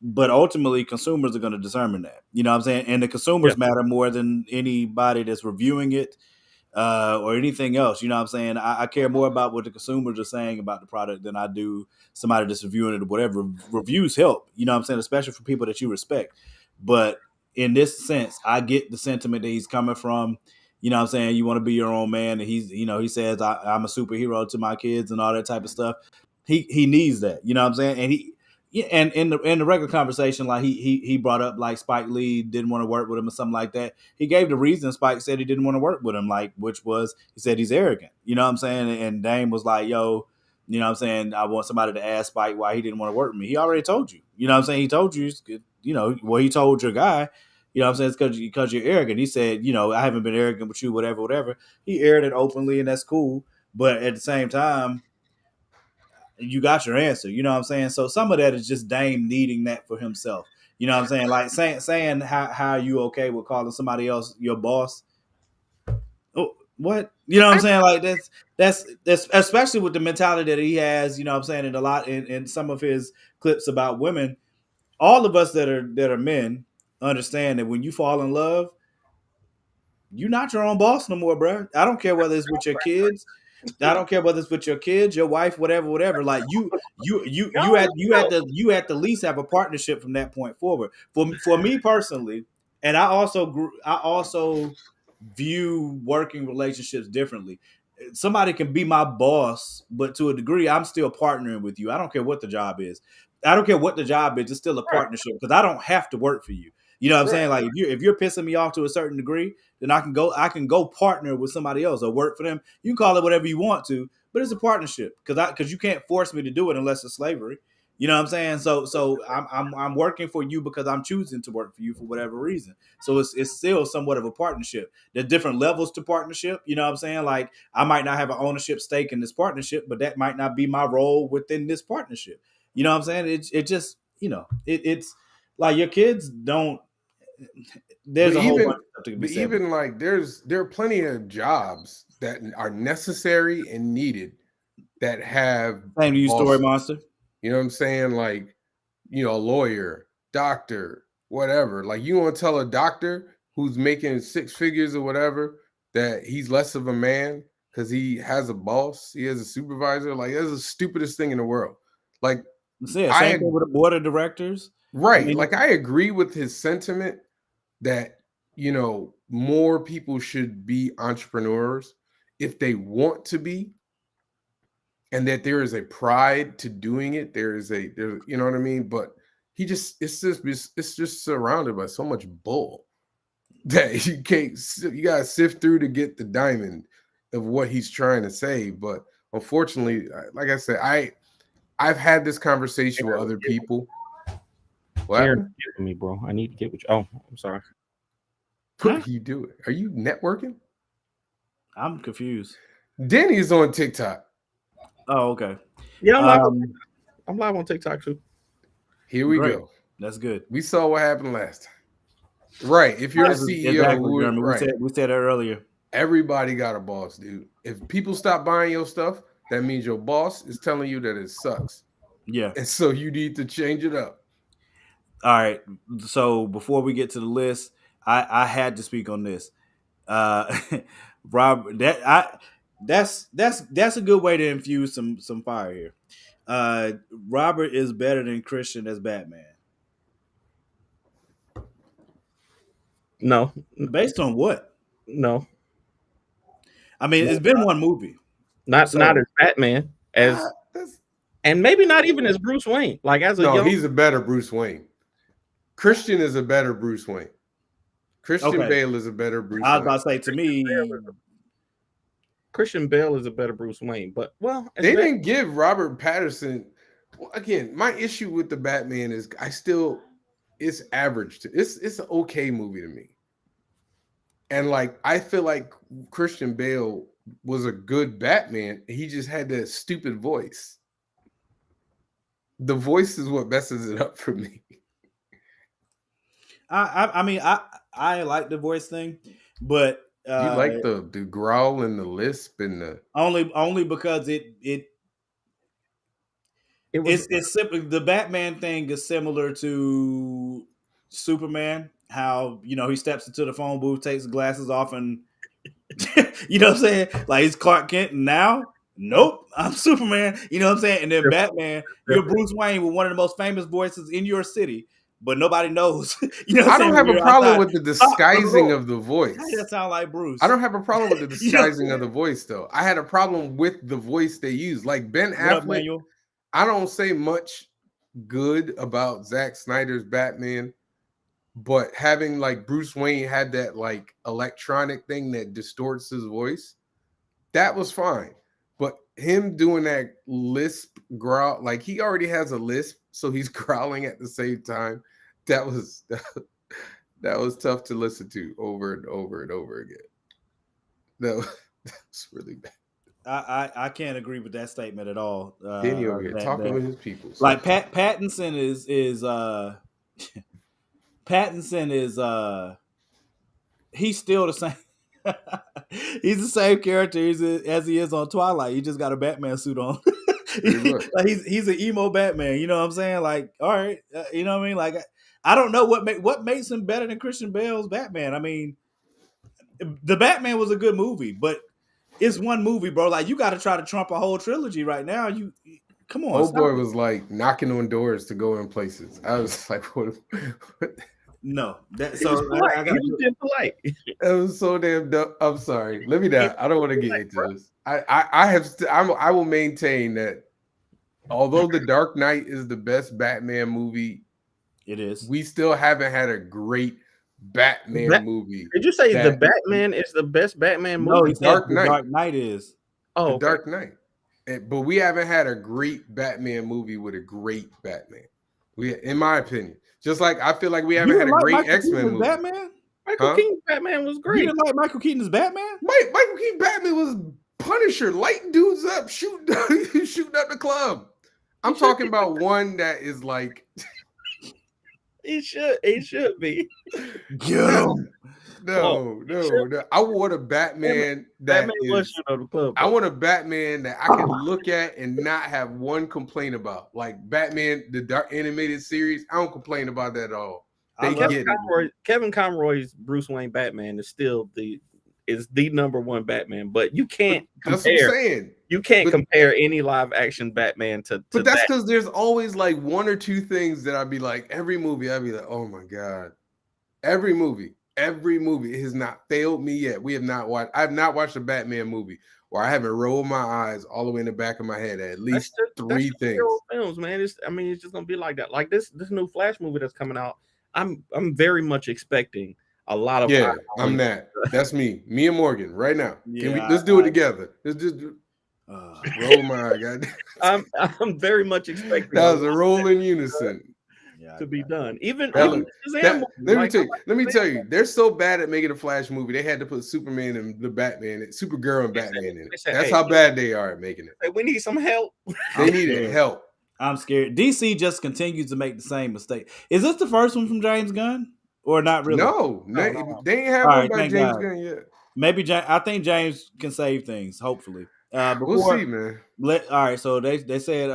Speaker 3: But ultimately, consumers are going to determine that. You know what I'm saying? And the consumers matter more than anybody that's reviewing it or anything else. You know what I'm saying? I care more about what the consumers are saying about the product than I do somebody that's reviewing it or whatever. Reviews help, you know what I'm saying, especially for people that you respect. But in this sense, I get the sentiment that he's coming from. You know what I'm saying? You want to be your own man. And he says, I'm a superhero to my kids and all that type of stuff. He needs that. You know what I'm saying? And Yeah, and in the regular conversation, like he brought up like Spike Lee didn't want to work with him or something like that. He gave the reason Spike said he didn't want to work with him, like which was he said he's arrogant. You know what I'm saying? And Dame was like, "Yo, you know what I'm saying? I want somebody to ask Spike why he didn't want to work with me. He already told you. You know what I'm saying? He told you. You know, well, he told your guy. You know what I'm saying? It's because you're arrogant. He said, you know, I haven't been arrogant with you, whatever. He aired it openly, and that's cool. But at the same time, you got your answer. You know what I'm saying? So some of that is just Dame needing that for himself. You know what I'm saying? Like saying how you okay with calling somebody else your boss. Oh, what? You know what I'm saying? Like that's especially with the mentality that he has, you know what I'm saying, in a lot in some of his clips about women. All of us that are men understand that when you fall in love, you're not your own boss no more, bro. I don't care whether it's with your kids. I don't care whether it's with your kids, your wife, whatever. Like you at the least have a partnership from that point forward. For me personally, and I also view working relationships differently. Somebody can be my boss, but to a degree, I'm still partnering with you. I don't care what the job is. I don't care what the job is. It's still a partnership because I don't have to work for you. You know what I'm saying? Like if you're pissing me off to a certain degree, then I can go partner with somebody else or work for them. You can call it whatever you want to, but it's a partnership because you can't force me to do it unless it's slavery. You know what I'm saying? So I'm working for you because I'm choosing to work for you for whatever reason. So it's still somewhat of a partnership. There's different levels to partnership. You know what I'm saying? Like I might not have an ownership stake in this partnership, but that might not be my role within this partnership. You know what I'm saying? It just, you know, it's like your kids don't. There's
Speaker 1: But
Speaker 3: a whole
Speaker 1: even,
Speaker 3: bunch of stuff to be
Speaker 1: but
Speaker 3: said.
Speaker 1: even like there are plenty of jobs that are necessary and needed that have
Speaker 3: Same to you, Story
Speaker 1: bosses.
Speaker 3: Monster.
Speaker 1: You know what I'm saying? Like, you know, a lawyer, doctor, whatever. Like you want to tell a doctor who's making six figures or whatever that he's less of a man because he has a boss, he has a supervisor. Like that's the stupidest thing in the world. Like
Speaker 3: Yeah,
Speaker 1: I
Speaker 3: same thing with the board of directors.
Speaker 1: right.
Speaker 3: I mean,
Speaker 1: Like I agree with his sentiment that, you know, more people should be entrepreneurs if they want to be, and that there is a pride to doing it. There's you know what I mean? But it's just surrounded by so much bull that you gotta sift through to get the diamond of what he's trying to say. But unfortunately, like I said, I've had this conversation with other people. What
Speaker 2: Aaron,
Speaker 1: happened?
Speaker 2: get with me, bro. I need to get with you. Oh, I'm sorry.
Speaker 1: What are you doing? Are you networking?
Speaker 3: I'm confused.
Speaker 1: Danny's on TikTok.
Speaker 3: Oh, okay.
Speaker 2: Yeah, I'm live on TikTok too.
Speaker 1: Here we
Speaker 3: Great.
Speaker 1: go.
Speaker 3: That's good.
Speaker 1: We saw what happened last time. Right. If you're a CEO,
Speaker 3: Exactly, Jeremy.
Speaker 1: right.
Speaker 3: We said that earlier.
Speaker 1: Everybody got a boss, dude. If people stop buying your stuff, that means your boss is telling you that it sucks.
Speaker 3: Yeah.
Speaker 1: And so you need to change it up.
Speaker 3: All right. So before we get to the list, I had to speak on this. Rob, that's a good way to infuse some fire here. Robert is better than Christian as Batman.
Speaker 2: No.
Speaker 3: Based on what?
Speaker 2: No.
Speaker 3: I mean, it's been one movie.
Speaker 2: Not as Batman, and maybe not even as Bruce Wayne. Like as a
Speaker 1: he's a better Bruce Wayne. Christian is a better Bruce Wayne. Christian Bale is a better Bruce Wayne.
Speaker 3: I was about to say, to me,
Speaker 2: Christian Bale is a better Bruce Wayne. But
Speaker 1: they didn't give Robert Pattinson. Again, my issue with the Batman is it's average. It's an okay movie to me. And like I feel like Christian Bale was a good Batman. He just had that stupid voice. The voice is what messes it up for me.
Speaker 3: I mean, I like the voice thing, but
Speaker 1: you like the growl and the lisp and the
Speaker 3: only because it's simply the Batman thing is similar to Superman. How he steps into the phone booth, takes the glasses off, and you know what I'm saying? Like he's Clark Kent now. Nope, I'm Superman. You know what I'm saying? And then Batman, you're Bruce Wayne with one of the most famous voices in your city, but nobody knows. You know what
Speaker 1: I don't have a problem with the disguising of the voice.
Speaker 3: How does that sound like Bruce?
Speaker 1: I don't have a problem with the disguising of the voice, though. I had a problem with the voice they use. Like Ben Affleck, I don't say much good about Zack Snyder's Batman, but having like Bruce Wayne had that like electronic thing that distorts his voice, that was fine. But him doing that lisp growl, like he already has a lisp, so he's growling at the same time. That was that was tough to listen to over and over and over again. No, that's really bad.
Speaker 3: I can't agree with that statement at all.
Speaker 1: Danny over here talking with his people. So.
Speaker 3: Like Pattinson is Pattinson is he's still the same. He's the same character as he is on Twilight. He just got a Batman suit on. Like he's an emo Batman. You know what I'm saying? Like, all right, you know what I mean? Like, I don't know what makes him better than Christian Bale's Batman. I mean, the Batman was a good movie, but it's one movie, bro. Like, you got to try to trump a whole trilogy right now. You come on.
Speaker 1: Old boy was like knocking on doors to go in places. I was like, what?
Speaker 3: No, that
Speaker 2: He was polite.
Speaker 1: That was so damn dumb. I'm sorry. Let me not. I don't want to get into this. I will maintain that although The Dark Knight is the best Batman movie,
Speaker 3: it is.
Speaker 1: We still haven't had a great Batman movie.
Speaker 2: Did you say the Batman is the best Batman movie?
Speaker 3: No, Dark Knight is.
Speaker 1: Oh, The Dark Knight. But we haven't had a great Batman movie with a great Batman. In my opinion. Just like I feel like we haven't had a great X-Men movie.
Speaker 3: Batman?
Speaker 2: Michael Keaton's Batman was great.
Speaker 3: You didn't like Michael Keaton's Batman?
Speaker 1: Michael Keaton Batman was Punisher, lighting dudes up, shooting up the club. I'm talking about one that is like
Speaker 2: He should be.
Speaker 3: Get him.
Speaker 1: No. I want a Batman that I want a Batman that I can look at and not have one complaint about. Like Batman, the Dark Animated Series, I don't complain about that at all.
Speaker 2: Kevin Conroy's Bruce Wayne Batman is still the number one Batman, but you can't compare.
Speaker 1: That's what I'm saying.
Speaker 2: You can't compare any live action Batman to
Speaker 1: But that's because there's always like one or two things that I'd be like, every movie, I'd be like, oh my God. Every movie has not failed me yet. I have not watched a Batman movie where I haven't rolled my eyes all the way in the back of my head at least three things.
Speaker 2: Films, man. It's just gonna be like that. Like this new Flash movie that's coming out. I'm very much expecting a lot of.
Speaker 1: Yeah, I'm that. That's me and Morgan right now. Let's do it together. Let's just roll my eye, God.
Speaker 2: I'm very much expecting.
Speaker 1: That was a roll in unison.
Speaker 2: To be done.
Speaker 1: Let me tell you, they're so bad at making a Flash movie. They had to put Superman and the Batman, Supergirl and Batman in it. That's how bad they are at making it.
Speaker 2: We need some help.
Speaker 1: They needed help.
Speaker 3: I'm scared. DC just continues to make the same mistake. Is this the first one from James Gunn, or not really?
Speaker 1: No. They ain't have one by James Gunn yet.
Speaker 3: Maybe I think James can save things. Hopefully,
Speaker 1: we'll see, man.
Speaker 3: All right, so they said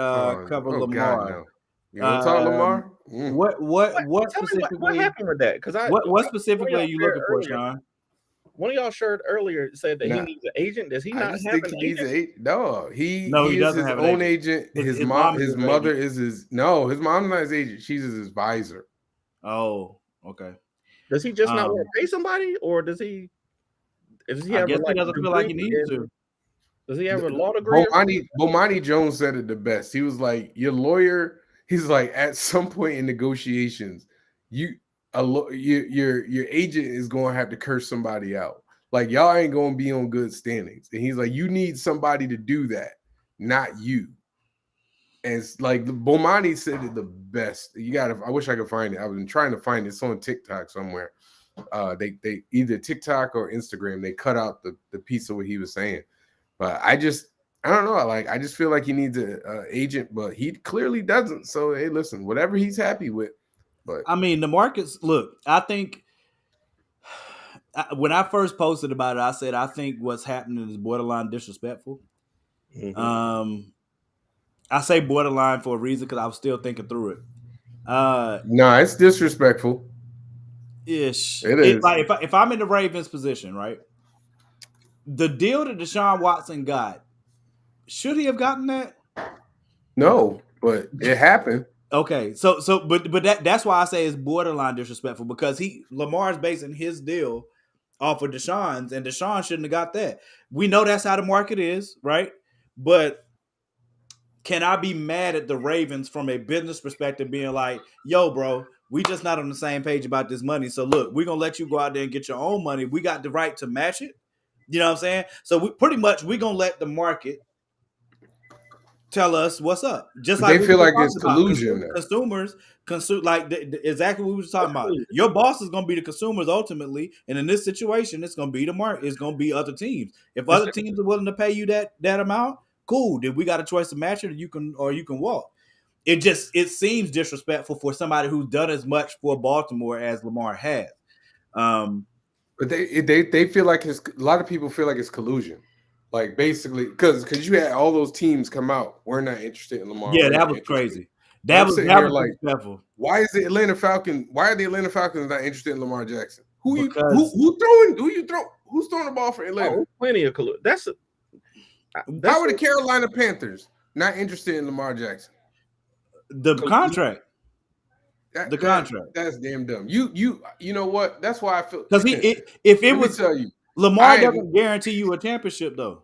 Speaker 3: cover Lamar.
Speaker 1: God, no. You want to talk Lamar?
Speaker 3: What specifically?
Speaker 2: What happened with that? Because
Speaker 3: what specifically are you looking for, Sean?
Speaker 2: One of y'all shared earlier said that he needs an agent. Does he not have an agent?
Speaker 1: No, he
Speaker 3: doesn't have
Speaker 1: his own agent. His mother is his. No, his mom's not his agent. She's his advisor.
Speaker 3: Oh, okay.
Speaker 2: Does he just not want to pay somebody, or does he?
Speaker 3: I guess he doesn't feel like he needs to.
Speaker 2: Does he have a law degree?
Speaker 1: Bomani Jones said it the best. He was like, "Your lawyer." He's like, at some point in negotiations, your agent is going to have to curse somebody out. Like, y'all ain't going to be on good standings. And he's like, you need somebody to do that, not you. And it's like Bomani said it the best. I wish I could find it. I've been trying to find it. It's on TikTok somewhere. They either TikTok or Instagram, they cut out the piece of what he was saying. But I don't know. I just feel like he needs an agent, but he clearly doesn't. So, hey, listen, whatever he's happy with. But
Speaker 3: I mean, the markets. Look, I think when I first posted about it, I said I think what's happening is borderline disrespectful. Mm-hmm. I say borderline for a reason because I was still thinking through it.
Speaker 1: No, it's disrespectful.
Speaker 3: Ish.
Speaker 1: It is.
Speaker 3: Like if I'm in the Ravens position, right? The deal that Deshaun Watson got. Should he have gotten that?
Speaker 1: No, but it happened.
Speaker 3: Okay, but that's why I say it's borderline disrespectful because Lamar's basing his deal off of Deshaun's, and Deshaun shouldn't have got that. We know that's how the market is, right? But can I be mad at the Ravens from a business perspective being like, yo, bro, we just not on the same page about this money. So look, we're gonna let you go out there and get your own money. We got the right to match it. You know what I'm saying? So we pretty much we're gonna let the market tell us what's up. Just like
Speaker 1: They feel like it's collusion.
Speaker 3: Consumers like exactly what we were talking about. Your boss is gonna be the consumers ultimately, and in this situation, it's gonna be the market. It's gonna be other teams. If other teams are willing to pay you that amount, cool. Then we got a choice to match it, or you can walk. It seems disrespectful for somebody who's done as much for Baltimore as Lamar has.
Speaker 1: But they feel like a lot of people feel like it's collusion. Like basically, because you had all those teams come out, we're not interested in Lamar.
Speaker 3: Yeah, that was crazy. That was like,
Speaker 1: why is the Atlanta Falcons? Why are the Atlanta Falcons not interested in Lamar Jackson? Who's throwing the ball for Atlanta?
Speaker 2: Oh, plenty of collusion.
Speaker 1: How are the Carolina Panthers not interested in Lamar Jackson?
Speaker 3: The contract. The contract.
Speaker 1: That's damn dumb. You know what? That's why I feel
Speaker 3: because if it was
Speaker 1: tell you.
Speaker 3: Lamar doesn't guarantee you a championship, though.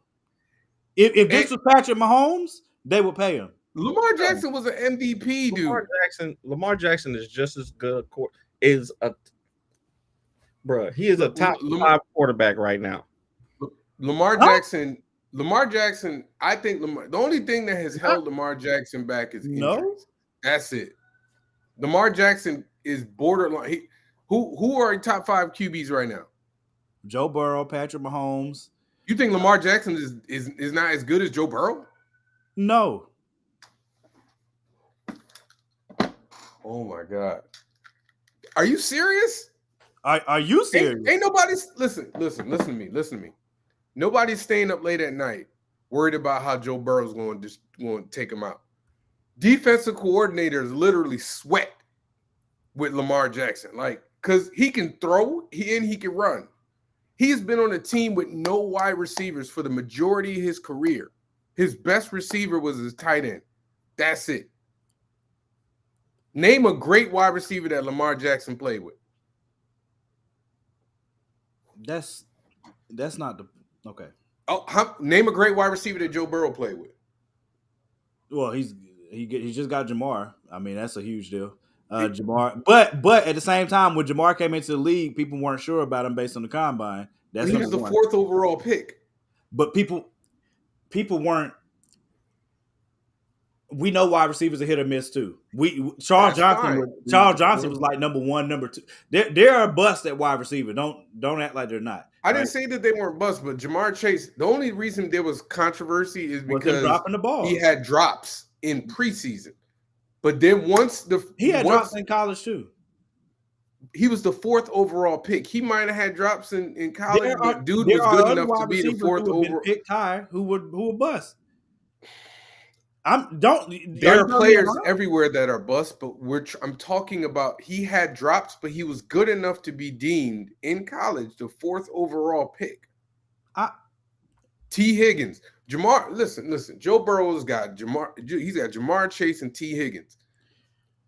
Speaker 3: If this was Patrick Mahomes, they would pay him.
Speaker 1: Lamar Jackson was an MVP, dude.
Speaker 2: Lamar Jackson is just as good. He is a top 5 quarterback right now.
Speaker 1: Lamar Jackson. I think the only thing that has held Lamar Jackson back is injuries.
Speaker 3: No?
Speaker 1: That's it. Lamar Jackson is borderline. Who are top 5 QBs right now?
Speaker 3: Joe Burrow, Patrick Mahomes.
Speaker 1: You think Lamar Jackson is not as good as Joe Burrow?
Speaker 3: No.
Speaker 1: Oh my God. Are you serious?
Speaker 3: Are you serious?
Speaker 1: Ain't nobody listen to me. Nobody's staying up late at night worried about how Joe Burrow's going to take him out. Defensive coordinators literally sweat with Lamar Jackson, like because he can throw and he can run. He's been on a team with no wide receivers for the majority of his career. His best receiver was his tight end. That's it. Name a great wide receiver that Lamar Jackson played with.
Speaker 3: That's not the okay.
Speaker 1: Name a great wide receiver that Joe Burrow played with.
Speaker 3: Well, he just got Jamar. I mean, that's a huge deal. Jamar, but at the same time, when Jamar came into the league, people weren't sure about him based on the combine.
Speaker 1: He was the 4th overall pick.
Speaker 3: But people weren't. We know wide receivers are hit or miss too. Charles Johnson was like number 1, number 2. There are busts at wide receiver. Don't act like they're not.
Speaker 1: I didn't say that they weren't busts, but Jamar Chase. The only reason there was controversy is because
Speaker 3: dropping the ball.
Speaker 1: He had drops in preseason, but then
Speaker 3: he had drops in college too.
Speaker 1: He was the 4th overall pick. He might have had drops in college, but dude was good enough to be the 4th overall
Speaker 3: picked high. Who would bust?
Speaker 1: There are players everywhere that are bust, but I'm talking about he had drops, but he was good enough to be deemed in college the 4th overall pick. T. Higgins, Jamar. Listen. Joe Burrow's got Jamar. He's got Jamar Chase and T. Higgins.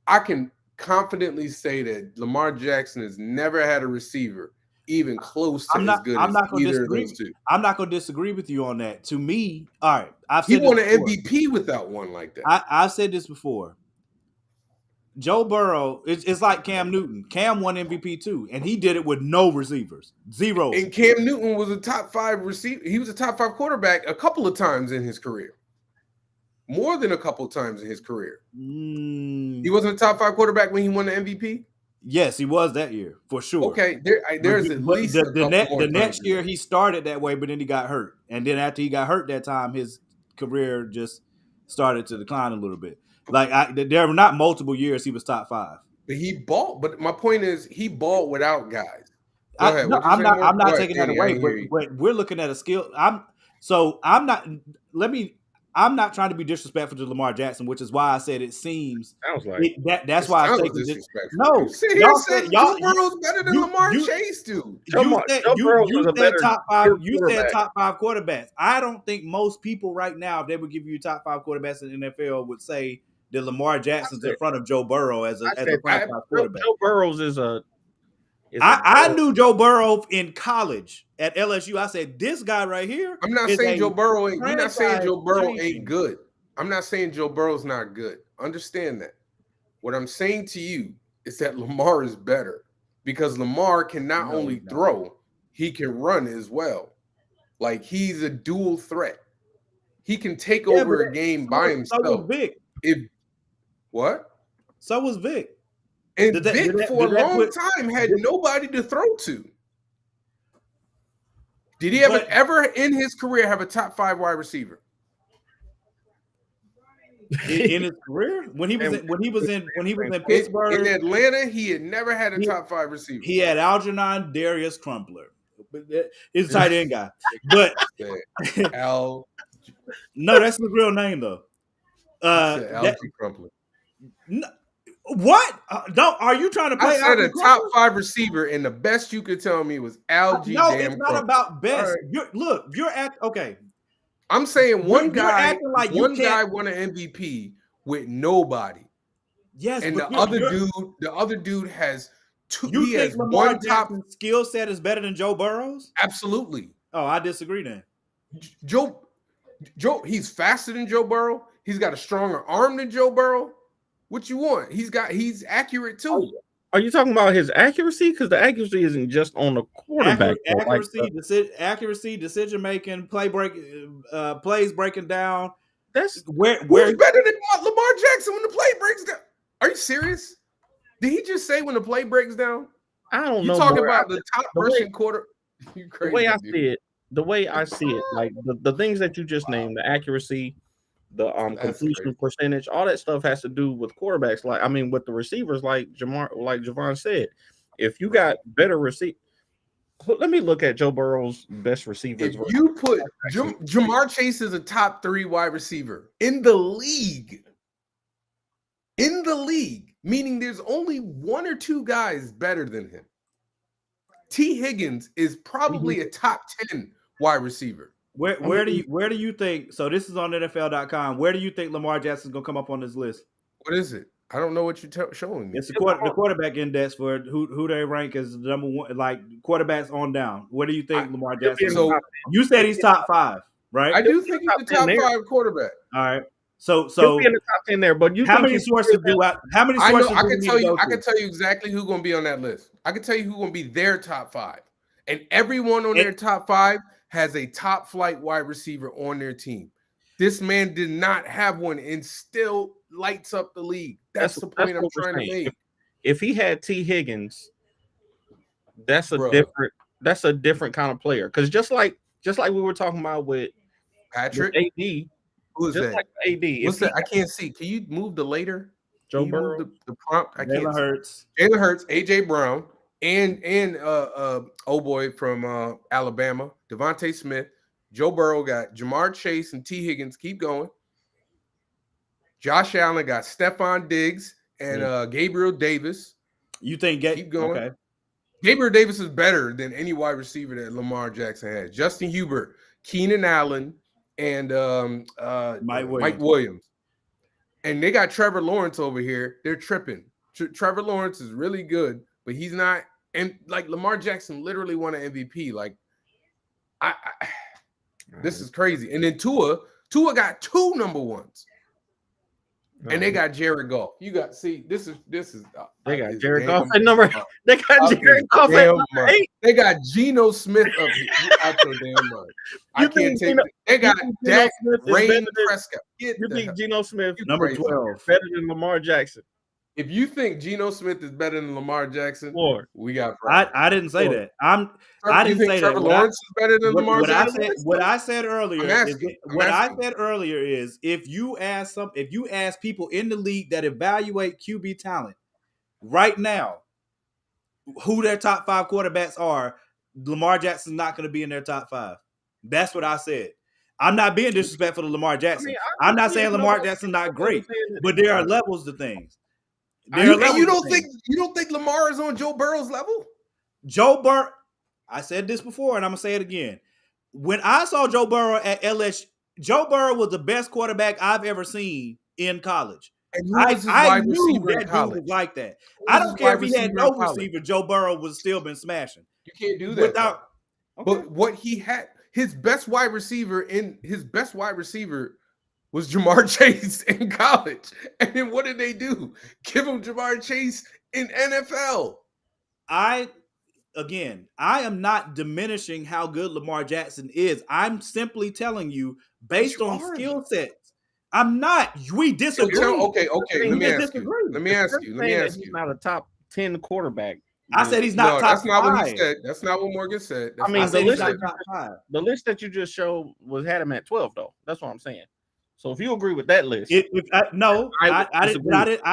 Speaker 1: I can confidently say that Lamar Jackson has never had a receiver even close to as good as either of those two.
Speaker 3: I'm not going to disagree with you on that. To me, all right,
Speaker 1: he won an MVP without one like that.
Speaker 3: I've said this before. Joe Burrow, it's like Cam Newton. Cam won MVP too, and he did it with no receivers, 0.
Speaker 1: And Cam Newton was a top 5 receiver. He was a top 5 quarterback a couple of times in his career. More than a couple of times in his career. He wasn't a top 5 quarterback when he won the MVP?
Speaker 3: Yes, he was that year, for sure.
Speaker 1: Okay, there's at least
Speaker 3: the next year he started that way, but then he got hurt. And then after he got hurt that time, his career just started to decline a little bit. Like there were not multiple years he was top 5.
Speaker 1: But he balled. But my point is he balled without guys.
Speaker 3: I'm not taking that away, but we're looking at a skill. I'm not trying to be disrespectful to Lamar Jackson, which is why I said it seems.
Speaker 2: Sounds like
Speaker 3: that's why I say
Speaker 1: disrespectful.
Speaker 3: No,
Speaker 1: y'all said Joe Burrow's better than Lamar Chase, dude.
Speaker 3: You said top 5. You said top 5 quarterbacks. I don't think most people right now, if they would give you top 5 quarterbacks in the NFL, would say that Lamar Jackson's in front of Joe Burrow as a top 5 quarterback.
Speaker 2: Joe Burrow's is a.
Speaker 3: I knew Joe Burrow in college at LSU. I said, this guy right here.
Speaker 1: I'm not saying Joe Burrow ain't. We're not saying Joe Burrow ain't good. I'm not saying Joe Burrow's not good. Understand that. What I'm saying to you is that Lamar is better because Lamar can not
Speaker 3: No,
Speaker 1: only
Speaker 3: he's not.
Speaker 1: throw, he can run as well. Like he's a dual threat. He can take over a game by himself.
Speaker 3: So was Vic.
Speaker 1: What?
Speaker 3: So was Vic.
Speaker 1: And
Speaker 3: Did that-
Speaker 1: Vic
Speaker 3: did that-
Speaker 1: for
Speaker 3: did
Speaker 1: a
Speaker 3: that
Speaker 1: long
Speaker 3: put-
Speaker 1: time had nobody to throw to. Did he ever in his career have a top 5 wide receiver?
Speaker 3: In his career, when he was in Pittsburgh,
Speaker 1: In Atlanta, he had never had a top 5 receiver.
Speaker 3: he had Algernon Darius Crumpler. He's a tight end guy. But
Speaker 1: Al
Speaker 3: no, that's his real name though.
Speaker 1: Algie Crumpler.
Speaker 3: What? Are you trying to play?
Speaker 1: I said a top 5 receiver, and the best you could tell me was Algie.
Speaker 3: No,
Speaker 1: damn
Speaker 3: it's not
Speaker 1: Crumpler.
Speaker 3: about best.
Speaker 1: Right.
Speaker 3: You're at okay.
Speaker 1: I'm saying one
Speaker 3: You're
Speaker 1: guy,
Speaker 3: acting like you
Speaker 1: one guy
Speaker 3: can't-
Speaker 1: won an MVP with nobody,
Speaker 3: Yes,
Speaker 1: and
Speaker 3: but
Speaker 1: the other dude has two.
Speaker 3: You
Speaker 1: He has
Speaker 3: think Lamar
Speaker 1: one top.
Speaker 3: Jackson's skill set is better than Joe Burrow's?
Speaker 1: Absolutely,
Speaker 3: Oh, I disagree then.
Speaker 1: Joe. He's faster than Joe Burrow. He's got a stronger arm than Joe Burrow. What you want? He's accurate too.
Speaker 2: Are you talking about his accuracy? Because the accuracy isn't just on the quarterback.
Speaker 3: Accuracy, decision making, plays breaking down.
Speaker 2: That's
Speaker 3: Where
Speaker 1: Who's better than Lamar Jackson when the play breaks down? Are you serious? Did he just say when the play breaks down?
Speaker 2: I don't
Speaker 1: You
Speaker 2: know.
Speaker 1: talking
Speaker 2: bro.
Speaker 1: about the top
Speaker 2: the way-
Speaker 1: rushing quarter? You
Speaker 2: The
Speaker 1: crazy,
Speaker 2: way I
Speaker 1: dude.
Speaker 2: see it, like the things that you just named, the accuracy, the
Speaker 1: That's
Speaker 2: completion
Speaker 1: crazy.
Speaker 2: percentage, all that stuff has to do with quarterbacks. Like I mean, with the receivers, like Javon said, if you got better receive. Let me look at Joe Burrow's best receivers.
Speaker 1: If you put Jamar Chase is a top 3 wide receiver in the league, meaning there's only 1 or 2 guys better than him. T. Higgins is probably a top 10 wide receiver.
Speaker 3: do you think? So this is on NFL.com. Where do you think Lamar Jackson's gonna come up on this list?
Speaker 1: What is it? I don't know what you're showing me.
Speaker 3: It's the quarterback index for who they rank as the number 1, like quarterbacks on down. Where do you think Lamar Jackson?
Speaker 1: So
Speaker 3: You said he's top 5, right?
Speaker 1: I do think he's the top 5 quarterback.
Speaker 3: All right. So
Speaker 2: He'll be in the top 10 there, but you
Speaker 3: how
Speaker 2: think
Speaker 3: many
Speaker 2: he's-
Speaker 3: sources do I? How many
Speaker 1: I
Speaker 3: sources?
Speaker 1: know. I
Speaker 3: do we
Speaker 1: can
Speaker 3: need
Speaker 1: tell
Speaker 3: to
Speaker 1: you.
Speaker 3: go
Speaker 1: I
Speaker 3: to?
Speaker 1: can tell you exactly who's going to be on that list. I can tell you who's going to be their top 5, and everyone on their top 5 has a top flight wide receiver on their team. This man did not have one, and still lights up the league. That's the point I'm
Speaker 2: what we're
Speaker 1: trying to
Speaker 2: saying.
Speaker 1: make.
Speaker 2: If he had T. Higgins, that's a
Speaker 1: Bruh.
Speaker 2: different kind of player. Because just like we were talking about with
Speaker 1: Patrick,
Speaker 2: AD,
Speaker 1: who is
Speaker 2: just
Speaker 1: that?
Speaker 2: like AD.
Speaker 1: What's
Speaker 2: if
Speaker 1: that? I can't see. Can you move the later?
Speaker 2: Joe
Speaker 1: Can you move
Speaker 2: Burrow,
Speaker 1: the prompt. I can't.
Speaker 3: Jalen
Speaker 1: see.
Speaker 3: Hurts.
Speaker 1: Jalen Hurts, AJ Brown, and old boy from Alabama, Devontae Smith. Joe Burrow got Jamar Chase and T. Higgins. Keep going. Josh Allen got Stephon Diggs and Gabriel Davis.
Speaker 3: You think?
Speaker 1: Keep going.
Speaker 3: Okay.
Speaker 1: Gabriel Davis is better than any wide receiver that Lamar Jackson has. Justin Hubert, Keenan Allen, and Mike Williams. And they got Trevor Lawrence over here. They're tripping. Trevor Lawrence is really good, but he's not. And like Lamar Jackson literally won an MVP. Like, this is crazy. And then Tua got 2 number 1s. And they got Jared Goff. You got this is
Speaker 2: they got Jared Goff at number. They got
Speaker 1: Out
Speaker 2: Jared Goff at
Speaker 1: damn
Speaker 2: number
Speaker 1: mind.
Speaker 2: 8.
Speaker 1: They got Geno Smith up here. Out your damn mind. I
Speaker 2: You
Speaker 1: can't
Speaker 2: think
Speaker 1: take
Speaker 2: Geno-
Speaker 1: it. They got
Speaker 2: you think Geno
Speaker 1: Dak,
Speaker 2: Smith is
Speaker 1: Rain,
Speaker 2: better than-
Speaker 1: Prescott.
Speaker 2: You
Speaker 1: Get the
Speaker 2: think
Speaker 1: hell-
Speaker 2: Geno Smith
Speaker 3: Number
Speaker 1: crazy.
Speaker 3: 12.
Speaker 2: better than Lamar Jackson?
Speaker 1: If you think Geno Smith is better than Lamar Jackson,
Speaker 2: Lord.
Speaker 1: we got problems.
Speaker 3: I didn't say
Speaker 1: Sure.
Speaker 3: that. I
Speaker 1: You
Speaker 3: didn't
Speaker 1: think
Speaker 3: say
Speaker 1: Trevor
Speaker 3: that.
Speaker 1: Lawrence is better than Lamar
Speaker 3: What I
Speaker 1: Jackson?
Speaker 3: said, what I said earlier,
Speaker 1: I'm asking.
Speaker 3: is if you ask people in the league that evaluate QB talent right now, who their top 5 quarterbacks are, Lamar Jackson's not going to be in their top 5. That's what I said. I'm not being disrespectful to Lamar Jackson. I'm not saying Lamar Jackson's not great, but there are levels to things.
Speaker 1: You don't think Lamar is on Joe Burrow's level?
Speaker 3: Joe Burrow, I said this before, and I'm gonna say it again. When I saw Joe Burrow at LSU, Joe Burrow was the best quarterback I've ever seen in college.
Speaker 1: And who was his
Speaker 3: I
Speaker 1: wide
Speaker 3: knew
Speaker 1: receiver
Speaker 3: that
Speaker 1: in college?
Speaker 3: dude was like that.
Speaker 1: Who
Speaker 3: I
Speaker 1: was
Speaker 3: don't
Speaker 1: his
Speaker 3: care
Speaker 1: wide
Speaker 3: if he had
Speaker 1: receiver
Speaker 3: no
Speaker 1: in college?
Speaker 3: receiver. Joe Burrow would still been smashing.
Speaker 1: You can't do that.
Speaker 3: Without,
Speaker 1: But what he had, his best wide receiver was Jamar Chase in college. And then what did they do? Give him Jamar Chase in NFL.
Speaker 3: I am not diminishing how good Lamar Jackson is. I'm simply telling you, based on skill sets. I'm not. We disagree.
Speaker 1: Okay. Let me ask you.
Speaker 2: He's not a top 10 quarterback.
Speaker 3: I said he's not top
Speaker 1: that's not
Speaker 3: 5.
Speaker 1: what he said. That's not what Morgan said.
Speaker 2: I mean, the list that you just showed had him at 12, though. That's what I'm saying. So if you agree with that list,
Speaker 3: I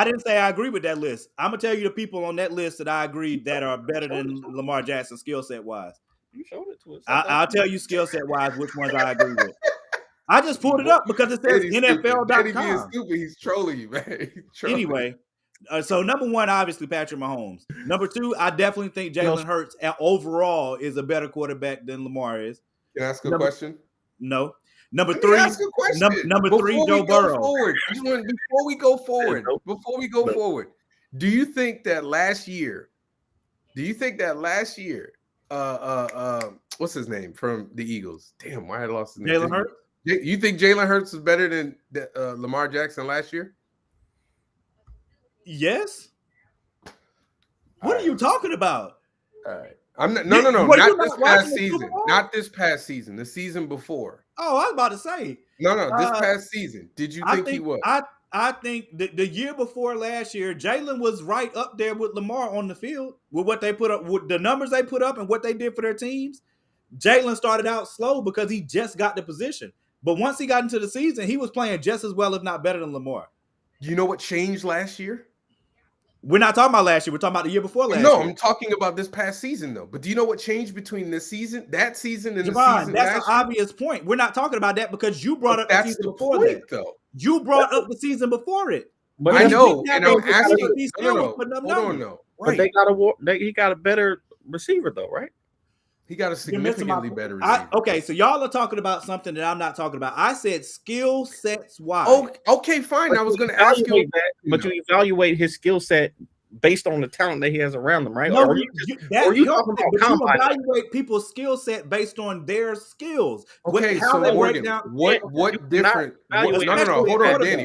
Speaker 3: didn't say I agree with that list. I'm gonna tell you the people on that list that I agree that are better than Lamar Jackson skill set wise.
Speaker 2: You showed it to us.
Speaker 3: I'll tell you skill set wise which ones I agree with. I just pulled it up because it says NFL.com.
Speaker 1: Stupid. He's trolling you, man.
Speaker 3: Anyway, so number 1, obviously Patrick Mahomes. Number 2, I definitely think Jalen Hurts overall is a better quarterback than Lamar is.
Speaker 1: Can I ask a question?
Speaker 3: No. Number 3, number 3, Joe Burrow.
Speaker 1: Before we go forward, do you think that last year, what's his name from the Eagles? Damn, why I lost his name?
Speaker 3: Jalen Hurts?
Speaker 1: You think Jalen Hurts is better than Lamar Jackson last year?
Speaker 3: Yes. What are you talking about?
Speaker 1: All right. I'm not. No. Not this past season. Not this past season. The season before.
Speaker 3: Oh, I was about to say.
Speaker 1: No. This past season. Did you think he was?
Speaker 3: I think the year before last year, Jalen was right up there with Lamar on the field with what they put up, with the numbers they put up and what they did for their teams. Jalen started out slow because he just got the position. But once he got into the season, he was playing just as well, if not better than Lamar.
Speaker 1: You know what changed last year?
Speaker 3: We're not talking about last year. We're talking about the year before last year.
Speaker 1: No, I'm talking about this past season, though. But do you know what changed between that season, and the season
Speaker 3: that's
Speaker 1: last year?
Speaker 3: That's an obvious point. We're not talking about that because you brought up the season before that.
Speaker 1: Though.
Speaker 3: You brought up the season before it.
Speaker 1: But I know, and I'm asking. No. Hold on, no.
Speaker 2: Right. But he got a better receiver, though, right?
Speaker 1: He got a significantly better receiver.
Speaker 3: Okay, so y'all are talking about something that I'm not talking about. I said skill sets wise.
Speaker 1: Oh, okay, fine.
Speaker 2: But
Speaker 1: I was going to ask you
Speaker 2: that, but you evaluate his skill set based on the talent that he has around him, right?
Speaker 3: No,
Speaker 2: or you talking about
Speaker 3: you evaluate people's skill set based on their skills.
Speaker 1: Okay, so Morgan, what different? No.